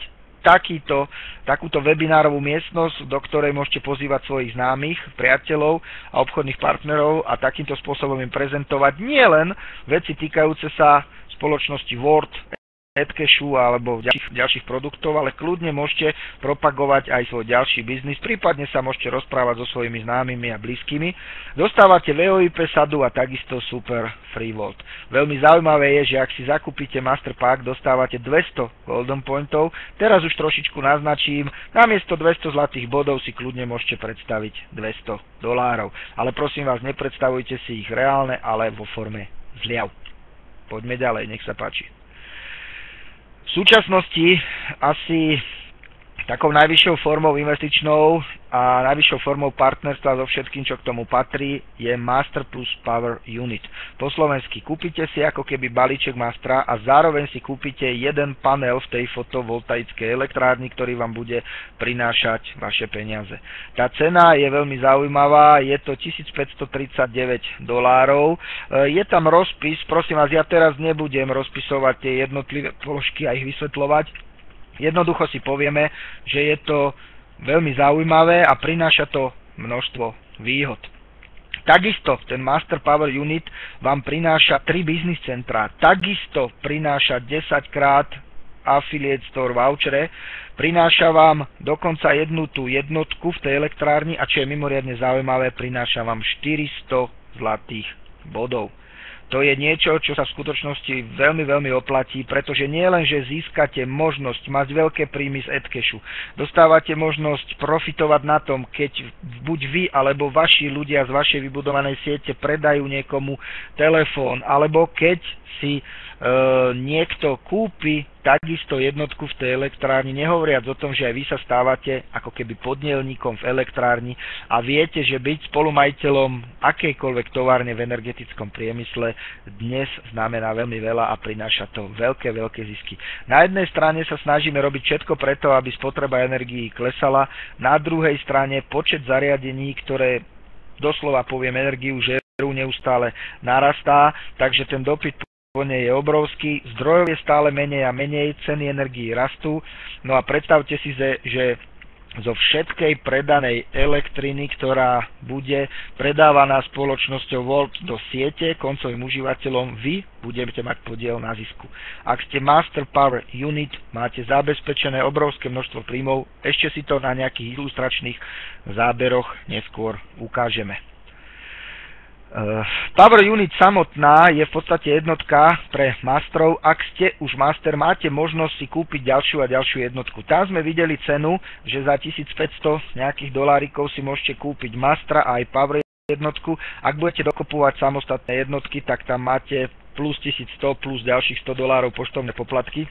takúto webinárovú miestnosť, do ktorej môžete pozývať svojich známych, priateľov a obchodných partnerov a takýmto spôsobom im prezentovať nielen veci týkajúce sa spoločnosti Word, Adcashu alebo ďalších produktov, ale kľudne môžete propagovať aj svoj ďalší biznis, prípadne sa môžete rozprávať so svojimi známymi a blízkymi. Dostávate VoIP sadu a takisto super free vault. Veľmi zaujímavé je, že ak si zakúpite Masterpack, dostávate 200 golden pointov. Teraz už trošičku naznačím, namiesto 200 zlatých bodov si kľudne môžete predstaviť $200. Ale prosím vás, nepredstavujte si ich reálne, ale vo forme zliav. Poďme ďalej, nech sa páči. V súčasnosti asi takou najvyššou formou investičnou a najvyššou formou partnerstva so všetkým, čo k tomu patrí, je Master Plus Power Unit. Po slovensky kúpite si ako keby balíček Mastera a zároveň si kúpite jeden panel v tej fotovoltaickej elektrárni, ktorý vám bude prinášať vaše peniaze. Tá cena je veľmi zaujímavá, je to $1539. Je tam rozpis, prosím vás, ja teraz nebudem rozpisovať tie jednotlivé položky a ich vysvetľovať. Jednoducho si povieme, že je to veľmi zaujímavé a prináša to množstvo výhod. Takisto ten Master Power Unit vám prináša 3 biznis centrá, takisto prináša 10 krát Affiliate Store vouchere, prináša vám dokonca jednu tú jednotku v tej elektrárni a čo je mimoriadne zaujímavé, prináša vám 400 zlatých bodov. To je niečo, čo sa v skutočnosti veľmi, veľmi oplatí, pretože nie len, že získate možnosť mať veľké príjmy z Adcashu, dostávate možnosť profitovať na tom, keď buď vy alebo vaši ľudia z vašej vybudovanej siete predajú niekomu telefón, alebo keď si niekto kúpi takisto jednotku v tej elektrárni, nehovoriac o tom, že aj vy sa stávate ako keby podnielníkom v elektrárni a viete, že byť spolumajiteľom akejkoľvek továrne v energetickom priemysle dnes znamená veľmi veľa a prináša to veľké zisky. Na jednej strane sa snažíme robiť všetko preto, aby spotreba energií klesala, na druhej strane počet zariadení, ktoré doslova poviem energiu žerú, neustále narastá, takže ten dopyt po nej je obrovský, zdrojov je stále menej a menej, ceny energií rastú. No a predstavte si, že zo všetkej predanej elektriny, ktorá bude predávaná spoločnosťou Volt do siete, koncovým užívateľom, vy budete mať podiel na zisku. Ak ste Master Power Unit, máte zabezpečené obrovské množstvo príjmov, ešte si to na nejakých ilustračných záberoch neskôr ukážeme. Power Unit samotná je v podstate jednotka pre masterov. Ak ste už master, máte možnosť si kúpiť ďalšiu a ďalšiu jednotku. Tam sme videli cenu, že za $1500 nejakých dolárikov si môžete kúpiť mastera aj Power jednotku. Ak budete dokupovať samostatné jednotky, tak tam máte plus 1100 plus ďalších $100 poštovné poplatky.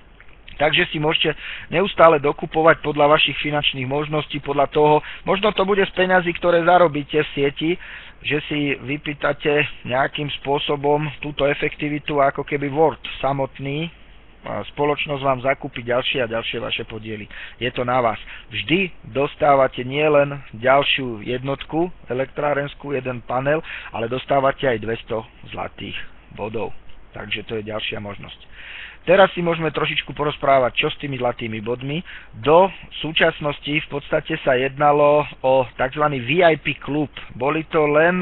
Takže si môžete neustále dokupovať podľa vašich finančných možností, podľa toho, možno to bude z peňazí, ktoré zarobíte v sieti, že si vypýtate nejakým spôsobom túto efektivitu ako keby Word samotný, spoločnosť vám zakúpi ďalšie a ďalšie vaše podiely. Je to na vás. Vždy dostávate nielen ďalšiu jednotku elektrárenskú, jeden panel, ale dostávate aj 200 zlatých bodov. Takže to je ďalšia možnosť. Teraz si môžeme trošičku porozprávať, čo s tými zlatými bodmi. Do súčasnosti v podstate sa jednalo o tzv. VIP klub. Boli to len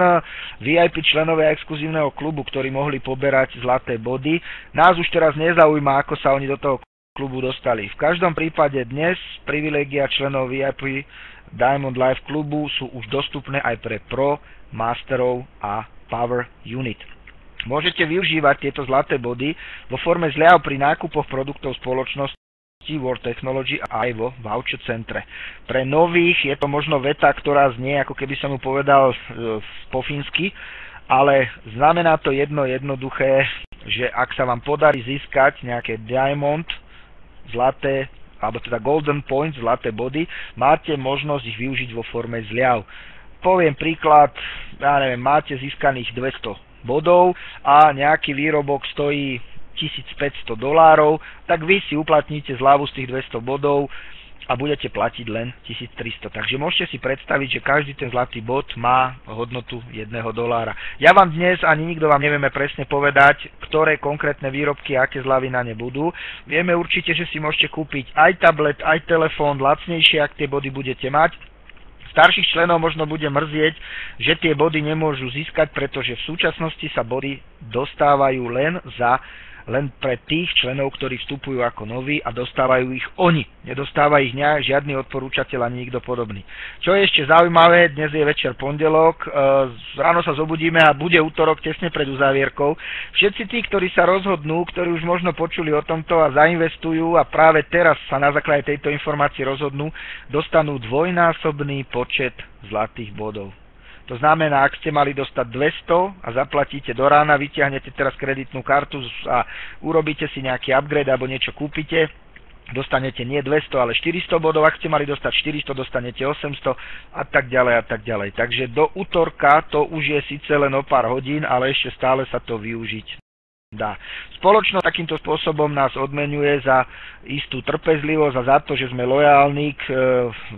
VIP členovia exkluzívneho klubu, ktorí mohli poberať zlaté body. Nás už teraz nezaujíma, ako sa oni do toho klubu dostali. V každom prípade dnes privilégia členov VIP Diamond Life klubu sú už dostupné aj pre Pro, Masterov a Power Unit. Môžete využívať tieto zlaté body vo forme zľav pri nákupoch produktov spoločnosti World Technology a aj vo voucher centre. Pre nových je to možno veta, ktorá znie, ako keby som mu povedal po fínsky, ale znamená to jednoduché, že ak sa vám podarí získať nejaké diamond, zlaté, alebo teda golden points, zlaté body, máte možnosť ich využiť vo forme zľav. Poviem príklad, máte získaných 200 bodov a nejaký výrobok stojí $1500, tak vy si uplatníte zľavu z tých 200 bodov a budete platiť len 1300. Takže môžete si predstaviť, že každý ten zlatý bod má hodnotu $1. Ja vám dnes, ani nikto vám nevieme presne povedať, ktoré konkrétne výrobky, aké zľavy na ne budú. Vieme určite, že si môžete kúpiť aj tablet, aj telefón lacnejšie, ak tie body budete mať. Starších členov možno bude mrzieť, že tie body nemôžu získať, pretože v súčasnosti sa body dostávajú len pre tých členov, ktorí vstupujú ako noví a dostávajú ich oni. Nedostáva ich žiadny odporúčateľ ani nikto podobný. Čo je ešte zaujímavé, dnes je večer pondelok, ráno sa zobudíme a bude útorok tesne pred uzávierkou. Všetci tí, ktorí sa rozhodnú, ktorí už možno počuli o tomto a zainvestujú a práve teraz sa na základe tejto informácie rozhodnú, dostanú dvojnásobný počet zlatých bodov. To znamená, ak ste mali dostať 200 a zaplatíte do rána, vyťahnete teraz kreditnú kartu a urobíte si nejaký upgrade alebo niečo kúpite, dostanete nie 200, ale 400 bodov. Ak ste mali dostať 400, dostanete 800 a tak ďalej a tak ďalej. Takže do útorka to už je síce len o pár hodín, ale ešte stále sa to využiť dá. Spoločnosť takýmto spôsobom nás odmenuje za istú trpezlivosť a za to, že sme lojálni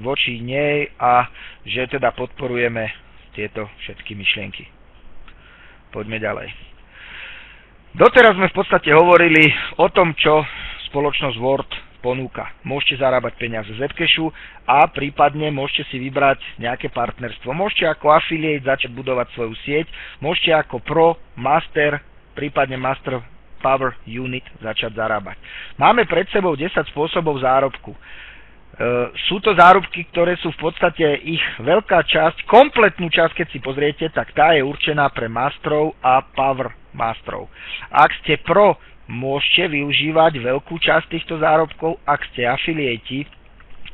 voči nej a že teda podporujeme tieto všetky myšlienky. Poďme ďalej. Doteraz sme v podstate hovorili o tom, čo spoločnosť World ponúka. Môžete zarábať peniaze z Zcash a prípadne môžete si vybrať nejaké partnerstvo. Môžete ako affiliate začať budovať svoju sieť, môžete ako Pro, Master, prípadne Master Power Unit začať zarábať. Máme pred sebou 10 spôsobov zárobku. Sú to zárobky, ktoré sú v podstate ich veľká časť, kompletnú časť, keď si pozriete, tak tá je určená pre masterov a power masterov. Ak ste pro, môžete využívať veľkú časť týchto zárobkov, ak ste afiliati.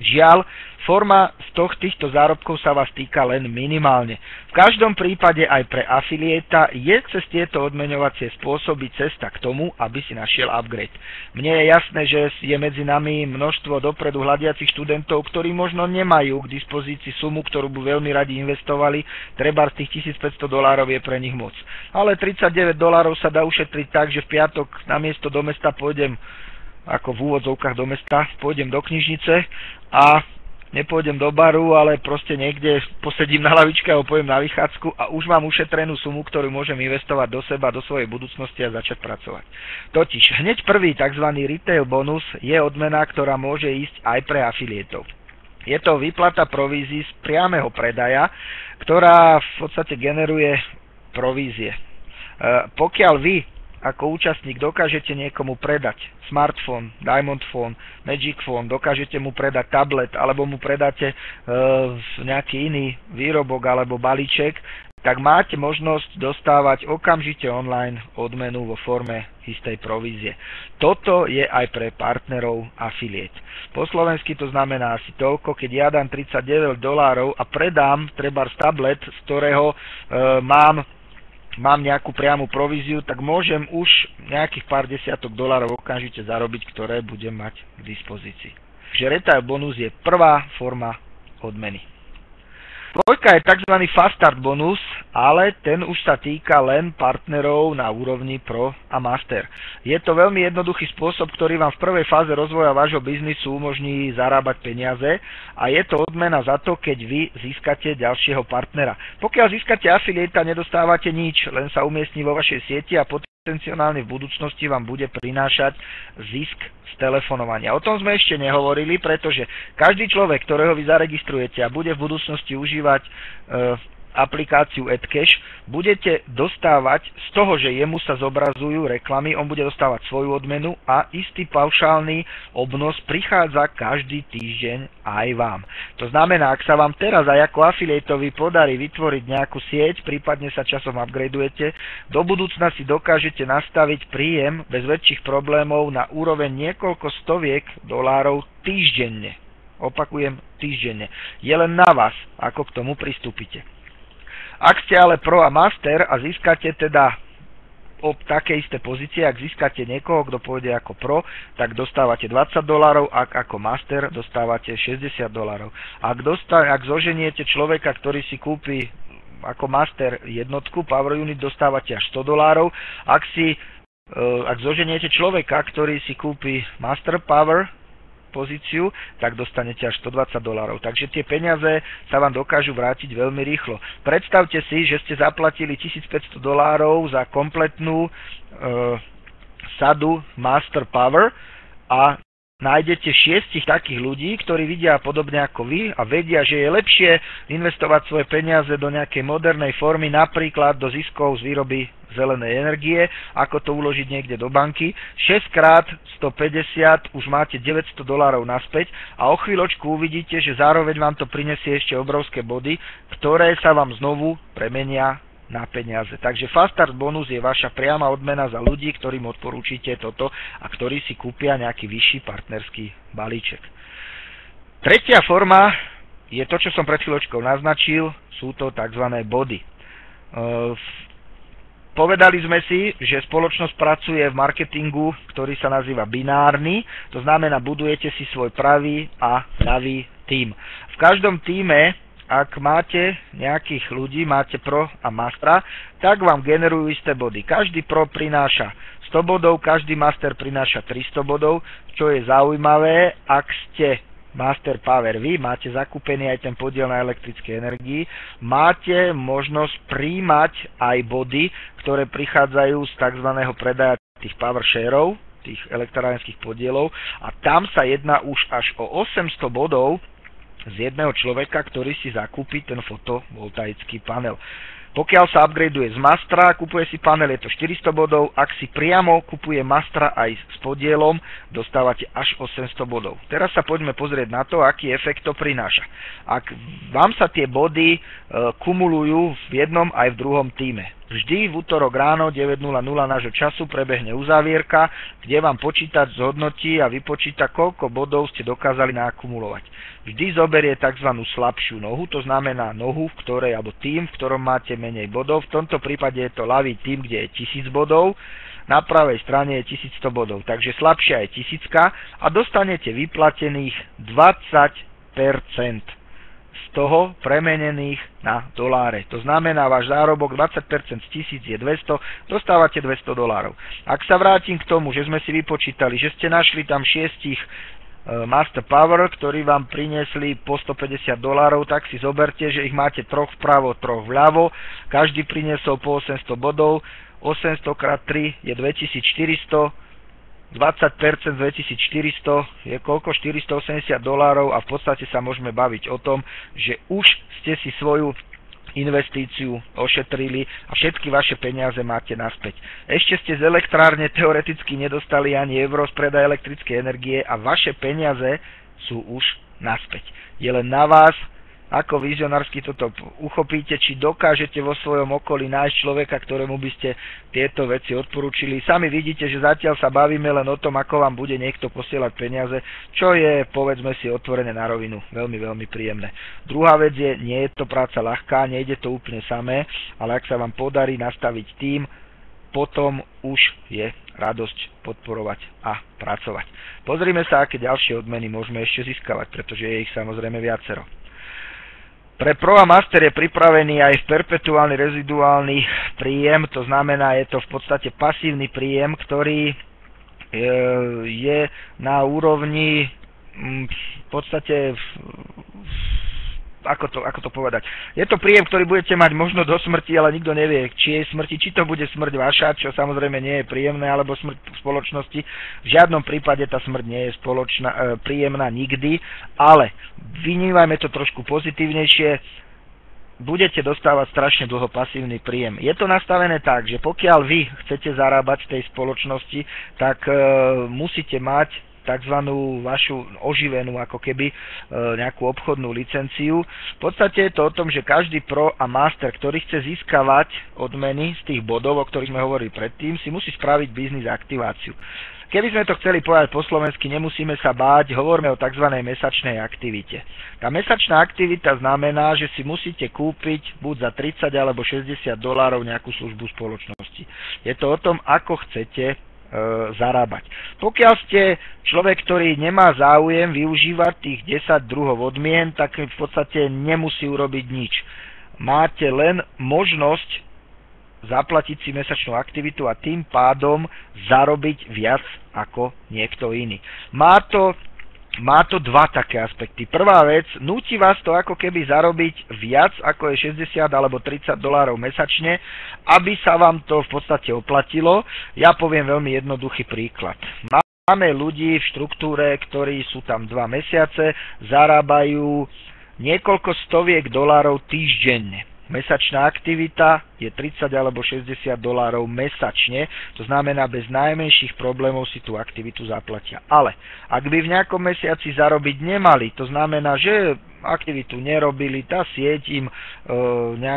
Žiaľ, forma z týchto zárobkov sa vás týka len minimálne. V každom prípade aj pre afiliéta je cez tieto odmeňovacie spôsoby cesta k tomu, aby si našiel upgrade. Mne je jasné, že je medzi nami množstvo dopredu hľadiacich študentov, ktorí možno nemajú k dispozícii sumu, ktorú by veľmi radi investovali, treba z tých $1500 je pre nich moc. Ale $39 sa dá ušetriť tak, že v piatok namiesto do mesta pôjdem, ako v úvodzovkách do mesta, pôjdem do knižnice a nepôjdem do baru, ale proste niekde posedím na lavičke a pôjdem na vychádzku a už mám ušetrenú sumu, ktorú môžem investovať do seba, do svojej budúcnosti a začať pracovať. Totiž hneď prvý tzv. Retail bonus je odmena, ktorá môže ísť aj pre afiliétov. Je to výplata provízií z priameho predaja, ktorá v podstate generuje provízie. Pokiaľ vy ako účastník dokážete niekomu predať smartphone, Diamond Phone, Magic Phone, dokážete mu predať tablet alebo mu predáte nejaký iný výrobok alebo balíček, tak máte možnosť dostávať okamžite online odmenu vo forme istej provízie. Toto je aj pre partnerov affiliate. Po slovensky to znamená asi toľko, keď ja dám $39 a predám trebárs tablet, z ktorého mám nejakú priamu províziu, tak môžem už nejakých pár desiatok dolárov okamžite zarobiť, ktoré budem mať k dispozícii. Takže retail bonus je prvá forma odmeny. Dvojka je tzv. Fast Start bonus, ale ten už sa týka len partnerov na úrovni Pro a Master. Je to veľmi jednoduchý spôsob, ktorý vám v prvej fáze rozvoja vášho biznisu umožní zarábať peniaze a je to odmena za to, keď vy získate ďalšieho partnera. Pokiaľ získate afiliéta, nedostávate nič, len sa umiestni vo vašej sieti a potenciálne v budúcnosti vám bude prinášať zisk z telefonovania. O tom sme ešte nehovorili, pretože každý človek, ktorého vy zaregistrujete a bude v budúcnosti užívať aplikáciu AdCash, budete dostávať z toho, že jemu sa zobrazujú reklamy, on bude dostávať svoju odmenu a istý paušálny obnos prichádza každý týždeň aj vám. To znamená, ak sa vám teraz aj ako afiliatovi podarí vytvoriť nejakú sieť, prípadne sa časom upgradeujete, do budúcna si dokážete nastaviť príjem bez väčších problémov na úroveň niekoľko stoviek dolárov týždenne. Opakujem, týždenne. Je len na vás, ako k tomu pristúpite. Ak ste ale Pro a Master a získate teda také isté pozície, ak získate niekoho, kto pôjde ako Pro, tak dostávate $20, ak ako Master dostávate $60. Ak zoženiete človeka, ktorý si kúpi ako Master jednotku, Power Unit, dostávate až $100. Ak zoženiete človeka, ktorý si kúpi Master Power pozíciu, tak dostanete až $120. Takže tie peniaze sa vám dokážu vrátiť veľmi rýchlo. Predstavte si, že ste zaplatili $1500 za kompletnú sadu Master Power a nájdete 6 takých ľudí, ktorí vidia podobne ako vy a vedia, že je lepšie investovať svoje peniaze do nejakej modernej formy, napríklad do ziskov z výroby zelenej energie, ako to uložiť niekde do banky. 6x150 už máte $900 naspäť a o chvíľočku uvidíte, že zároveň vám to prinesie ešte obrovské body, ktoré sa vám znovu premenia na peniaze. Takže Fast Start bonus je vaša priama odmena za ľudí, ktorým odporúčite toto a ktorí si kúpia nejaký vyšší partnerský balíček. Tretia forma je to, čo som pred chvíľočkou naznačil, sú to tzv. Body. Povedali sme si, že spoločnosť pracuje v marketingu, ktorý sa nazýva binárny, to znamená, budujete si svoj pravý a ľavý tím. V každom tíme, ak máte nejakých ľudí, máte Pro a Mastra, tak vám generujú isté body. Každý Pro prináša 100 bodov, každý Master prináša 300 bodov, čo je zaujímavé, ak ste Master Power vy, máte zakúpený aj ten podiel na elektrickej energii, máte možnosť príjmať aj body, ktoré prichádzajú z tzv. Predaja tých power shareov, tých elektrárenských podielov a tam sa jedná už až o 800 bodov z jedného človeka, ktorý si zakúpi ten fotovoltaický panel. Pokiaľ sa upgradeuje z Mastra, kupuje si panel, je to 400 bodov. Ak si priamo kupuje Mastra aj s podielom, dostávate až 800 bodov. Teraz sa poďme pozrieť na to, aký efekt to prináša. Ak vám sa tie body kumulujú v jednom aj v druhom tíme. Vždy v útorok ráno 9:00 nášho času prebehne uzávierka, kde vám počítač zhodnotí a vypočíta, koľko bodov ste dokázali naakumulovať. Vždy zoberie tzv. Slabšiu nohu, to znamená nohu, alebo tým, v ktorom máte menej bodov. V tomto prípade je to ľavý tým, kde je 1000 bodov. Na pravej strane je 1100 bodov. Takže slabšia je 1000 a dostanete vyplatených 20% z toho premenených na doláre. To znamená, váš zárobok 20% z 1000 je 200, dostávate $200. Ak sa vrátim k tomu, že sme si vypočítali, že ste našli tam 6 Master Power, ktorí vám priniesli po $150, tak si zoberte, že ich máte 3 vpravo, 3 vľavo, každý priniesol po 800 bodov, 800 x 3 je 2400, 20% z 2400 je koľko? $480 a v podstate sa môžeme baviť o tom, že už ste si svoju investíciu ošetrili a všetky vaše peniaze máte naspäť. Ešte ste z elektrárne teoreticky nedostali ani euro z predaja elektrickej energie a vaše peniaze sú už naspäť. Je len na vás, ako vizionársky toto uchopíte, či dokážete vo svojom okolí nájsť človeka, ktorému by ste tieto veci odporúčili. Sami vidíte, že zatiaľ sa bavíme len o tom, ako vám bude niekto posielať peniaze, čo je, povedzme si, otvorené na rovinu. Veľmi, veľmi príjemné. Druhá vec je, nie je to práca ľahká, nejde to úplne samé, ale ak sa vám podarí nastaviť tím, potom už je radosť podporovať a pracovať. Pozrime sa, aké ďalšie odmeny môžeme ešte získavať, pretože je ich samozrejme viacero. Pre Pro a Master je pripravený aj perpetuálny reziduálny príjem, to znamená, je to v podstate pasívny príjem, ktorý je na úrovni v podstate ako to povedať. Je to príjem, ktorý budete mať možno do smrti, ale nikto nevie, či je smrti, či to bude smrť vaša, čo samozrejme nie je príjemné, alebo smrť v spoločnosti. V žiadnom prípade tá smrť nie je príjemná nikdy, ale vnímajme to trošku pozitívnejšie. Budete dostávať strašne dlho pasívny príjem. Je to nastavené tak, že pokiaľ vy chcete zarábať v tej spoločnosti, tak musíte mať takzvanú vašu oživenú ako keby nejakú obchodnú licenciu. V podstate je to o tom, že každý pro a master, ktorý chce získavať odmeny z tých bodov, o ktorých sme hovorili predtým, si musí spraviť biznis aktiváciu. Keby sme to chceli povedať po slovensky, nemusíme sa báť, hovoríme o tzv. Mesačnej aktivite. Tá mesačná aktivita znamená, že si musíte kúpiť buď za 30 alebo $60 nejakú službu spoločnosti. Je to o tom, ako chcete zarábať. Pokiaľ ste človek, ktorý nemá záujem využívať tých 10 druhov odmien, tak v podstate nemusí urobiť nič. Máte len možnosť zaplatiť si mesačnú aktivitu a tým pádom zarobiť viac ako niekto iný. Má to dva také aspekty. Prvá vec, núti vás to ako keby zarobiť viac ako je 60 alebo $30 mesačne, aby sa vám to v podstate oplatilo. Ja poviem veľmi jednoduchý príklad. Máme ľudí v štruktúre, ktorí sú tam 2 mesiace, zarábajú niekoľko stoviek dolárov týždenne. Mesačná aktivita je 30 alebo $60 mesačne, to znamená, bez najmenších problémov si tú aktivitu zaplatia. Ale ak by v nejakom mesiaci zarobiť nemali, to znamená, že aktivitu nerobili, tá sieť im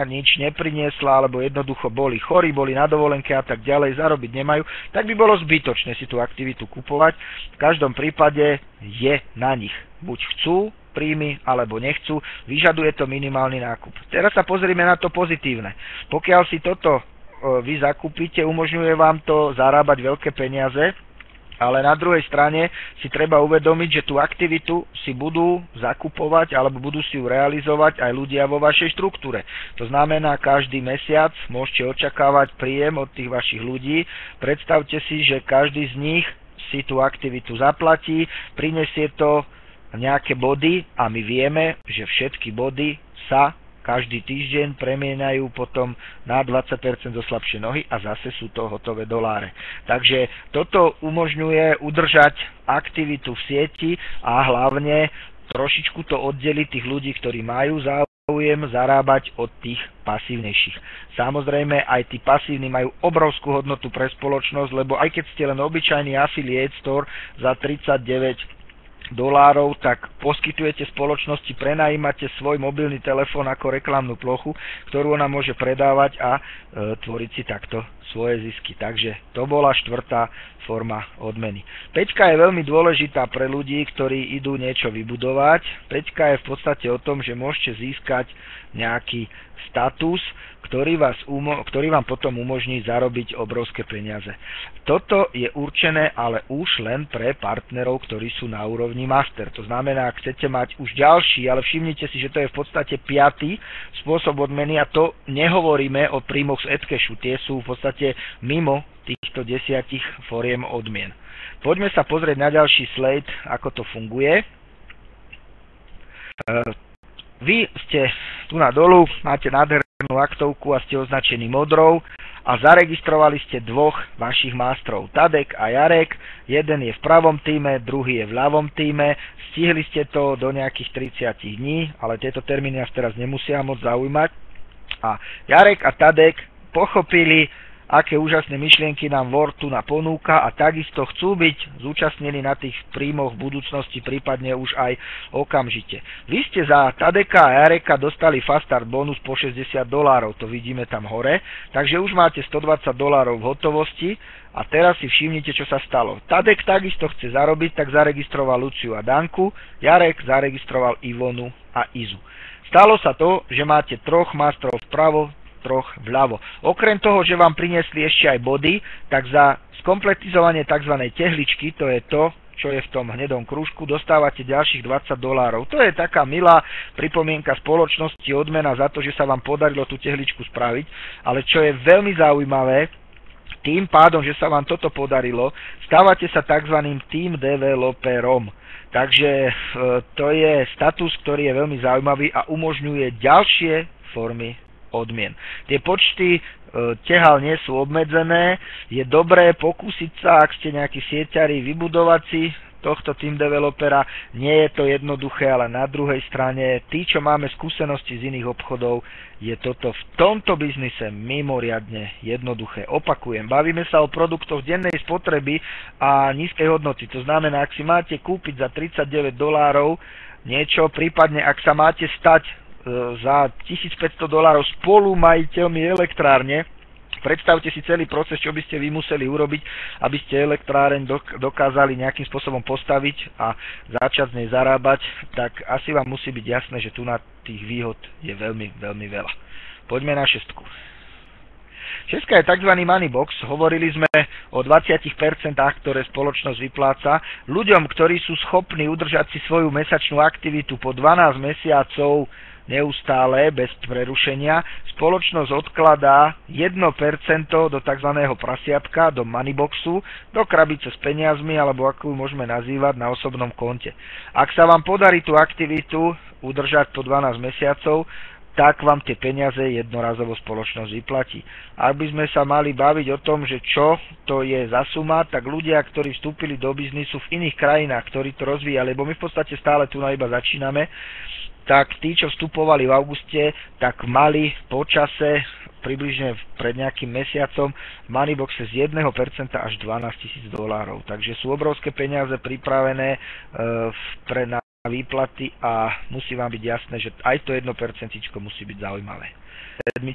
nič nepriniesla, alebo jednoducho boli chorí, boli na dovolenke a tak ďalej, zarobiť nemajú, tak by bolo zbytočné si tú aktivitu kupovať. V každom prípade je na nich. Buď chcú príjmy, alebo nechcú, vyžaduje to minimálny nákup. Teraz sa pozrime na to pozitívne. Pokiaľ si toto vy zakúpite, umožňuje vám to zarábať veľké peniaze, ale na druhej strane si treba uvedomiť, že tú aktivitu si budú zakupovať alebo budú si ju realizovať aj ľudia vo vašej štruktúre. To znamená, každý mesiac môžete očakávať príjem od tých vašich ľudí. Predstavte si, že každý z nich si tú aktivitu zaplatí, prinesie to nejaké body a my vieme, že všetky body sa každý týždeň premieňajú potom na 20% zo slabšie nohy a zase sú to hotové doláre. Takže toto umožňuje udržať aktivitu v sieti a hlavne trošičku to oddeliť tých ľudí, ktorí majú záujem zarábať od tých pasívnejších. Samozrejme, aj tí pasívni majú obrovskú hodnotu pre spoločnosť, lebo aj keď ste len obyčajný affiliate store za $39, tak poskytujete spoločnosti, prenajímate svoj mobilný telefón ako reklamnú plochu, ktorú ona môže predávať a tvoriť si takto svoje zisky. Takže to bola 4. forma odmeny. 5 je veľmi dôležitá pre ľudí, ktorí idú niečo vybudovať. 5 je v podstate o tom, že môžete získať nejaký status, ktorý vám potom umožní zarobiť obrovské peniaze. Toto je určené ale už len pre partnerov, ktorí sú na úrovni master. To znamená, ak chcete mať už ďalší, ale všimnite si, že to je v podstate 5. spôsob odmeny a to nehovoríme o príjmoch z Adcashu. Tie sú v podstate mimo týchto 10 foriem odmien. Poďme sa pozrieť na ďalší slide, ako to funguje. Vy ste tu na dolu, máte nádhernú aktovku a ste označení modrou a zaregistrovali ste 2 vašich mástrov, Tadek a Jarek. Jeden je v pravom týme, druhý je v ľavom týme. Stihli ste to do nejakých 30 dní, ale tieto termíny nás teraz nemusia moc zaujímať. A Jarek a Tadek pochopili, aké úžasné myšlienky nám Fortuna ponúka a takisto chcú byť zúčastnení na tých príjmoch v budúcnosti, prípadne už aj okamžite. Vy ste za Tadeka a Jareka dostali Fast Start bonus po $60, to vidíme tam hore, takže už máte $120 v hotovosti a teraz si všimnite, čo sa stalo. Tadek takisto chce zarobiť, tak zaregistroval Luciu a Danku, Jarek zaregistroval Ivonu a Izu. Stalo sa to, že máte 3 mastrov vpravo, 3 vľavo. Okrem toho, že vám priniesli ešte aj body, tak za skompletizovanie tzv. Tehličky, to je to, čo je v tom hnedom krúžku, dostávate ďalších $20. To je taká milá pripomienka spoločnosti, odmena za to, že sa vám podarilo tú tehličku spraviť, ale čo je veľmi zaujímavé, tým pádom, že sa vám toto podarilo, stávate sa tzv. Team developerom. Takže to je status, ktorý je veľmi zaujímavý a umožňuje ďalšie formy odmien. Tie počty tehál nie sú obmedzené, je dobré pokúsiť sa, ak ste nejakí sieťari, vybudovať si tohto team developera. Nie je to jednoduché, ale na druhej strane, tí, čo máme skúsenosti z iných obchodov, je toto v tomto biznise mimoriadne jednoduché. Opakujem, bavíme sa o produktoch dennej spotreby a nízkej hodnoty. To znamená, ak si máte kúpiť za $39 niečo, prípadne ak sa máte stať za $1500 spolumajiteľmi elektrárne. Predstavte si celý proces, čo by ste vy museli urobiť, aby ste elektráreň dokázali nejakým spôsobom postaviť a začať z nej zarábať, tak asi vám musí byť jasné, že tu na tých výhod je veľmi, veľmi veľa. Poďme na 6. 6 je tzv. Money box. Hovorili sme o 20%, ktoré spoločnosť vypláca. Ľuďom, ktorí sú schopní udržať si svoju mesačnú aktivitu po 12 mesiacov neustále, bez prerušenia, spoločnosť odkladá 1% do tzv. Prasiatka, do moneyboxu, do krabice s peniazmi, alebo ako ju môžeme nazývať, na osobnom konte. Ak sa vám podarí tú aktivitu udržať po 12 mesiacov, tak vám tie peniaze jednorazovo spoločnosť vyplatí. Ak by sme sa mali baviť o tom, že čo to je za suma, tak ľudia, ktorí vstúpili do biznisu v iných krajinách, ktorí to rozvíjali, lebo my v podstate stále tu iba začíname, tak tí, čo vstupovali v auguste, tak mali po čase, približne pred nejakým mesiacom, v moneyboxe z 1% až $12,000. Takže sú obrovské peniaze pripravené pre výplaty a musí vám byť jasné, že aj to 1% musí byť zaujímavé. 7.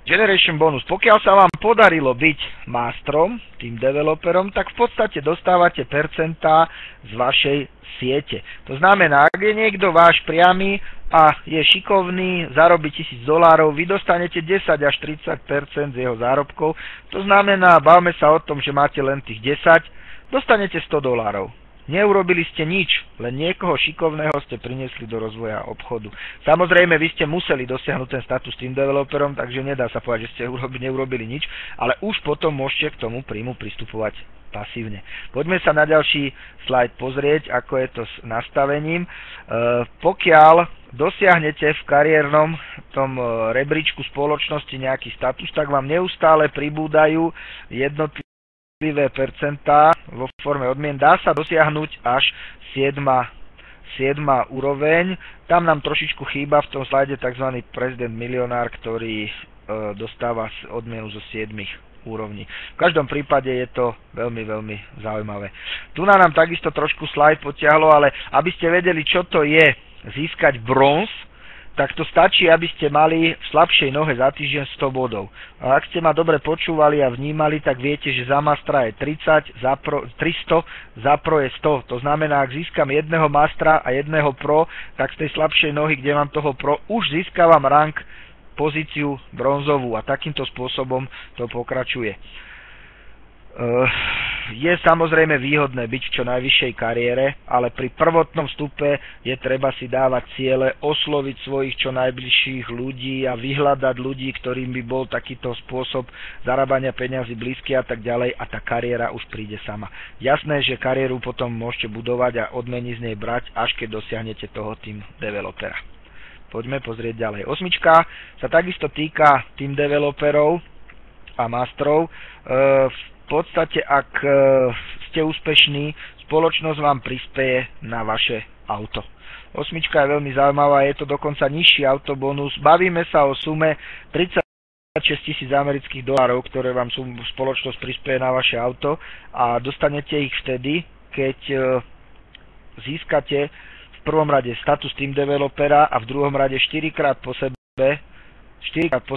Generation bonus. Pokiaľ sa vám podarilo byť mastrom, tým developerom, tak v podstate dostávate percentá z vašej siete. To znamená, ak je niekto váš priamy a je šikovný, zarobí $1,000, vy dostanete 10 až 30% z jeho zárobkov. To znamená, bavme sa o tom, že máte len tých 10, dostanete $100. Neurobili ste nič, len niekoho šikovného ste priniesli do rozvoja obchodu. Samozrejme, vy ste museli dosiahnuť ten status tým developerom, takže nedá sa povedať, že ste neurobili nič, ale už potom môžete k tomu príjmu pristupovať pasívne. Poďme sa na ďalší slajd pozrieť, ako je to s nastavením. Pokiaľ dosiahnete v kariérnom tom rebríčku spoločnosti nejaký status, tak vám neustále pribúdajú jednotlivé percentá vo forme odmien. Dá sa dosiahnuť až 7. úroveň. Tam nám trošičku chýba v tom slajde tzv. Prezident milionár, ktorý dostáva odmienu zo 7 úrovní. V každom prípade je to veľmi, veľmi zaujímavé. Tu nám takisto trošku slajd potiahlo, ale aby ste vedeli, čo to je získať bronz, tak to stačí, aby ste mali v slabšej nohe za týždeň 100 bodov. A ak ste ma dobre počúvali a vnímali, tak viete, že za mastra je 30, za 300, za pro je 100. To znamená, ak získam jedného mastra a jedného pro, tak z tej slabšej nohy, kde mám toho pro, už získavam rank, pozíciu bronzovú a takýmto spôsobom to pokračuje. Je samozrejme výhodné byť v čo najvyššej kariére, ale pri prvotnom vstupe je treba si dávať ciele, osloviť svojich čo najbližších ľudí a vyhľadať ľudí, ktorým by bol takýto spôsob zarábania peňazí blízky a tak ďalej, a tá kariéra už príde sama. Jasné, že kariéru potom môžete budovať a odmeny z nej brať, až keď dosiahnete toho team developera. Poďme pozrieť ďalej. 8. sa takisto týka team developerov a mastrov. V podstate, ak ste úspešní, spoločnosť vám prispeje na vaše auto. Osmička je veľmi zaujímavá, je to dokonca nižší autobonus. Bavíme sa o sume 36 000 amerických dolárov, ktoré vám spoločnosť prispieje na vaše auto a dostanete ich vtedy, keď získate v prvom rade status team developera a v druhom rade 4 krát po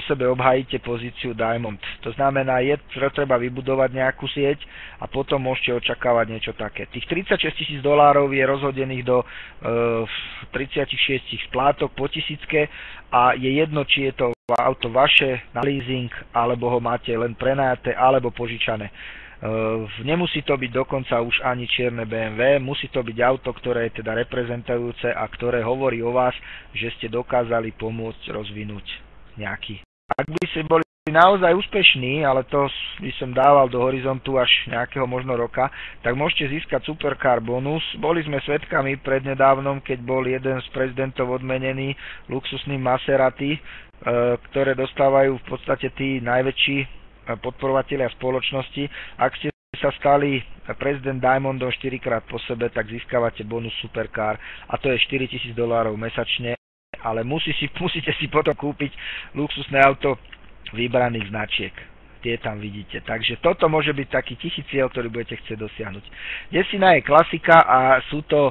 sebe obhajíte pozíciu Diamond. To znamená, treba vybudovať nejakú sieť a potom môžete očakávať niečo také. Tých 36 000 dolárov je rozhodených do 36 splátok po tisícke a je jedno, či je to auto vaše na leasing, alebo ho máte len prenajaté, alebo požičané. Nemusí to byť dokonca už ani čierne BMW, musí to byť auto, ktoré je teda reprezentujúce a ktoré hovorí o vás, že ste dokázali pomôcť rozvinúť nejaký. Ak by ste boli naozaj úspešní, ale to by som dával do horizontu až nejakého možno roka, tak môžete získať supercar bonus. Boli sme svedkami prednedávnom, keď bol jeden z prezidentov odmenený luxusným Maserati, ktoré dostávajú v podstate tí najväčší podporovatelia spoločnosti. Ak ste sa stali prezident Diamondom 4 krát po sebe, tak získavate bonus supercar a to je 4 000 dolárov mesačne, ale musíte si potom kúpiť luxusné auto vybraných značiek. Tie tam vidíte. Takže toto môže byť taký tichý cieľ, ktorý budete chcieť dosiahnuť. Desina je klasika a sú to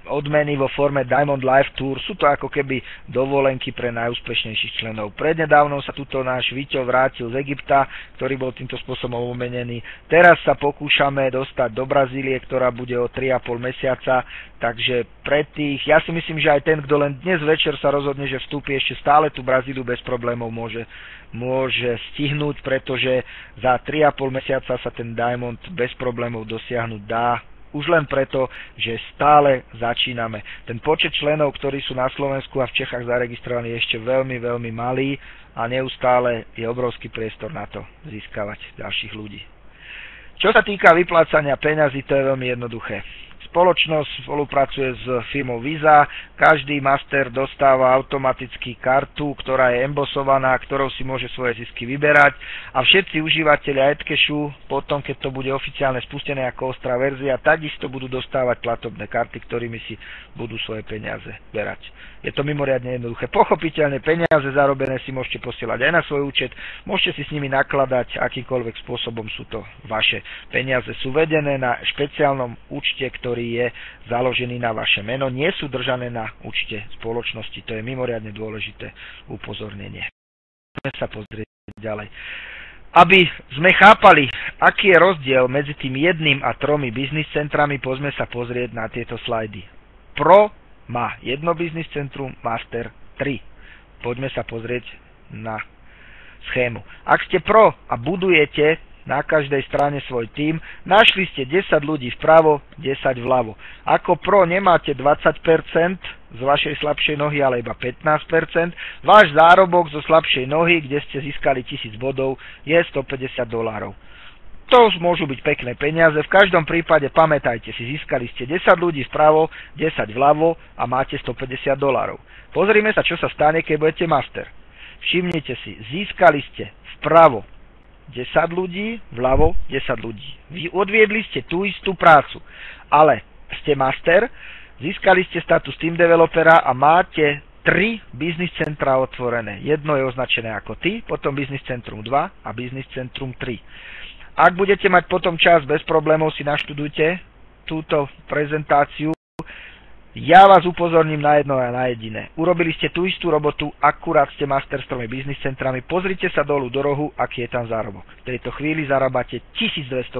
odmeny vo forme Diamond Life Tour. Sú to ako keby dovolenky pre najúspešnejších členov. Prednedávnom sa tuto náš Víťo vrátil z Egypta, ktorý bol týmto spôsobom umenený. Teraz sa pokúšame dostať do Brazílie, ktorá bude o 3,5 mesiaca. Takže pre tých, ja si myslím, že aj ten, kto len dnes večer sa rozhodne, že vstúpi, ešte stále tú Brazíliu bez problémov môže stihnúť, pretože za 3,5 mesiaca sa ten Diamond bez problémov dosiahnuť dá. Už len preto, že stále začíname. Ten počet členov, ktorí sú na Slovensku a v Čechách zaregistrovaní, je ešte veľmi, veľmi malý a neustále je obrovský priestor na to získavať ďalších ľudí. Čo sa týka vyplácania peňazí, to je veľmi jednoduché. Spoločnosť spolupracuje s firmou Visa, každý master dostáva automaticky kartu, ktorá je embosovaná, ktorou si môže svoje zisky vyberať a všetci užívateľia Edcashu, potom keď to bude oficiálne spustené ako ostrá verzia, takisto budú dostávať platobné karty, ktorými si budú svoje peniaze berať. Je to mimoriadne jednoduché. Pochopiteľne peniaze zarobené si môžete posielať aj na svoj účet, môžete si s nimi nakladať akýmkoľvek spôsobom, sú to vaše peniaze. Sú vedené na špeciálnom účte, ktorý je založený na vaše meno, nie sú držané na účte spoločnosti. To je mimoriadne dôležité upozornenie. Poďme sa pozrieť ďalej. Aby sme chápali, aký je rozdiel medzi tým 1 a 3 biznis centrami, poďme sa pozrieť na tieto slajdy. Pro má 1 biznis centrum, Master 3. Poďme sa pozrieť na schému. Ak ste pro a budujete na každej strane svoj tím, našli ste 10 ľudí vpravo, 10 vľavo. Ako pro nemáte 20% z vašej slabšej nohy, ale iba 15%. Váš zárobok zo slabšej nohy, kde ste získali 1000 bodov, je $150. To môžu byť pekné peniaze. V každom prípade pamätajte si, získali ste 10 ľudí vpravo, 10 vľavo a máte $150. Pozrime sa, čo sa stane, keď budete master. Všimnite si, získali ste vpravo 10 ľudí, vľavo 10 ľudí. Vy odviedli ste tú istú prácu, ale ste master, získali ste status team developera a máte 3 biznis centra otvorené. Jedno je označené ako ty, potom biznis centrum 2 a biznis centrum 3. Ak budete mať potom čas, bez problémov si naštudujte túto prezentáciu. Ja vás upozorním na jedno a na jediné. Urobili ste tú istú robotu, akurát ste master s 3 biznis centrami. Pozrite sa dolu do rohu, aký je tam zárobok. V tejto chvíli zarábate $1200.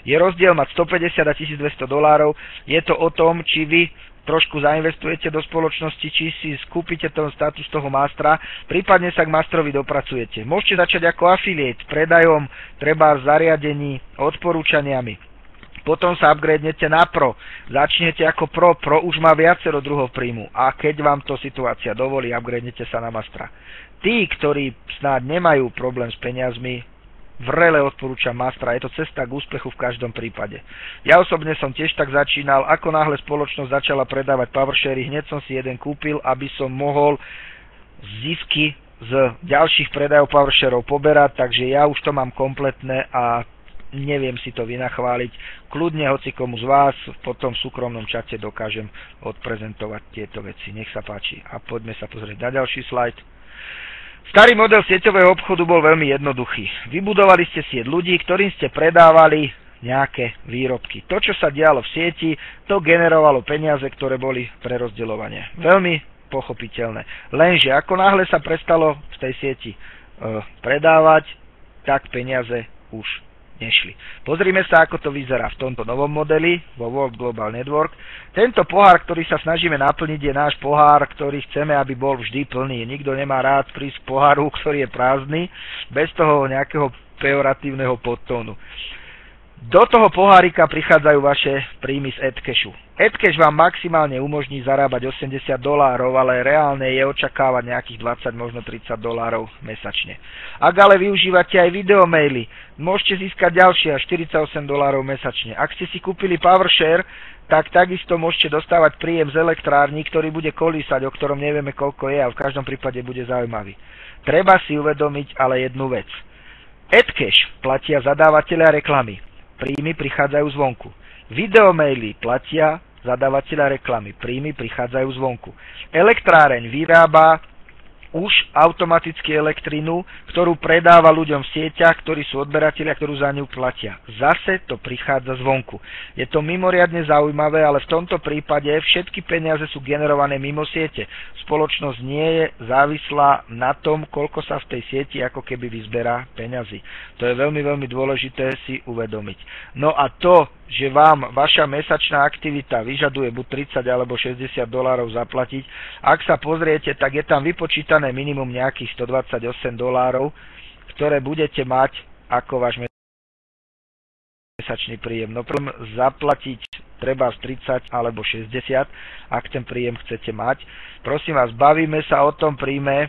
Je rozdiel mať 150 a $1200. Je to o tom, či vy trošku zainvestujete do spoločnosti, či si skúpite ten status toho mastera, prípadne sa k masterovi dopracujete. Môžete začať ako affiliate, predajom, treba zariadení, odporúčaniami. Potom sa upgradenete na pro. Začnete ako pro. Pro už má viacero druhov príjmu. A keď vám to situácia dovolí, upgradenete sa na mastera. Tí, ktorí snáď nemajú problém s peniazmi, vrele odporúčam mastera, je to cesta k úspechu v každom prípade. Ja osobne som tiež tak začínal, ako náhle spoločnosť začala predávať powersharing, hneď som si jeden kúpil, aby som mohol zisky z ďalších predajov powersharov poberať, takže ja už to mám kompletné a neviem si to vynachváliť. Kľudne hoci komu z vás potom v súkromnom čate dokážem odprezentovať tieto veci. Nech sa páči. A poďme sa pozrieť na ďalší slajd. Starý model sieťového obchodu bol veľmi jednoduchý. Vybudovali ste sieť ľudí, ktorým ste predávali nejaké výrobky. To, čo sa dialo v sieti, to generovalo peniaze, ktoré boli prerozdeľovanie. Veľmi pochopiteľné. Lenže ako náhle sa prestalo v tej sieti predávať, tak peniaze už nešli. Pozrime sa, ako to vyzerá v tomto novom modeli, vo World Global Network. Tento pohár, ktorý sa snažíme naplniť, je náš pohár, ktorý chceme, aby bol vždy plný. Nikto nemá rád prísť k poháru, ktorý je prázdny, bez toho nejakého pejoratívneho podtónu. Do toho pohárika prichádzajú vaše príjmy z AdCashu. AdCash vám maximálne umožní zarábať $80, ale reálne je očakávať nejakých 20, možno $30 mesačne. Ak ale využívate aj videomaily, môžete získať ďalšie až $48 mesačne. Ak ste si kúpili PowerShare, tak takisto môžete dostávať príjem z elektrární, ktorý bude kolísať, o ktorom nevieme koľko je, a v každom prípade bude zaujímavý. Treba si uvedomiť ale jednu vec. AdCash platia zadávateľia reklamy. Príjmy prichádzajú zvonku. Videomaily platia zadávateľa reklamy. Príjmy prichádzajú zvonku. Elektráreň vyrába už automaticky elektrinu, ktorú predáva ľuďom v sieťach, ktorí sú odberatelia, ktorú za ňu platia. Zase to prichádza zvonku. Je to mimoriadne zaujímavé, ale v tomto prípade všetky peniaze sú generované mimo siete. Spoločnosť nie je závislá na tom, koľko sa v tej sieti ako keby vyzberá peňazí. To je veľmi, veľmi dôležité si uvedomiť. No a to, že vám vaša mesačná aktivita vyžaduje buď 30 alebo $60 zaplatiť, ak sa pozriete, tak je tam vypočítané minimum nejakých $128, ktoré budete mať ako váš mesačný príjem. No problém zaplatiť treba z 30 alebo 60, ak ten príjem chcete mať. Prosím vás, bavíme sa o tom príjme,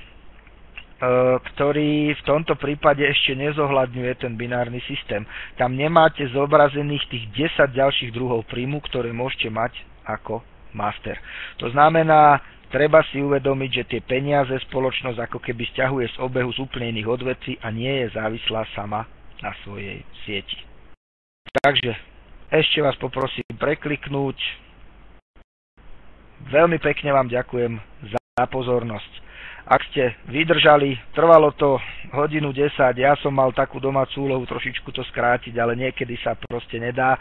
ktorý v tomto prípade ešte nezohľadňuje ten binárny systém. Tam nemáte zobrazených tých 10 ďalších druhov príjmu, ktoré môžete mať ako master. To znamená, treba si uvedomiť, že tie peniaze spoločnosť ako keby sťahuje z obehu z úplne iných odvetví a nie je závislá sama na svojej sieti. Takže ešte vás poprosím prekliknúť. Veľmi pekne vám ďakujem za pozornosť. Ak ste vydržali, trvalo to 1:10, ja som mal takú domácu úlohu trošičku to skrátiť, ale niekedy sa proste nedá.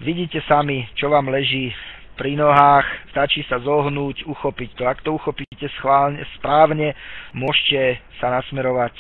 Vidíte sami, čo vám leží pri nohách, stačí sa zohnúť, uchopiť to. Ak to uchopíte správne, môžete sa nasmerovať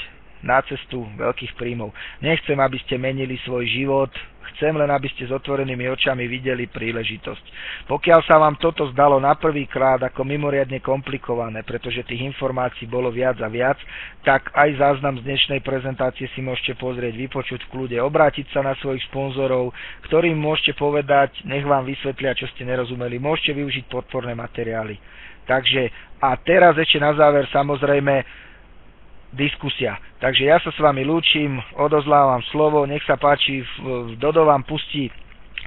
na cestu veľkých príjmov. Nechcem, aby ste menili svoj život, chcem len, aby ste s otvorenými očami videli príležitosť. Pokiaľ sa vám toto zdalo na prvý krát ako mimoriadne komplikované, pretože tých informácií bolo viac a viac, tak aj záznam z dnešnej prezentácie si môžete pozrieť, vypočuť v kľude, obrátiť sa na svojich sponzorov, ktorým môžete povedať, nech vám vysvetlia, čo ste nerozumeli, môžete využiť podporné materiály. Takže a teraz ešte na záver samozrejme diskusia. Takže ja sa s vami lúčim, odozlávam slovo, nech sa páči, Dodo vám pustí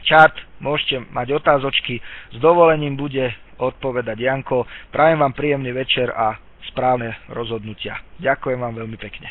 čat, môžete mať otázočky, s dovolením bude odpovedať Janko. Prajem vám príjemný večer a správne rozhodnutia. Ďakujem vám veľmi pekne.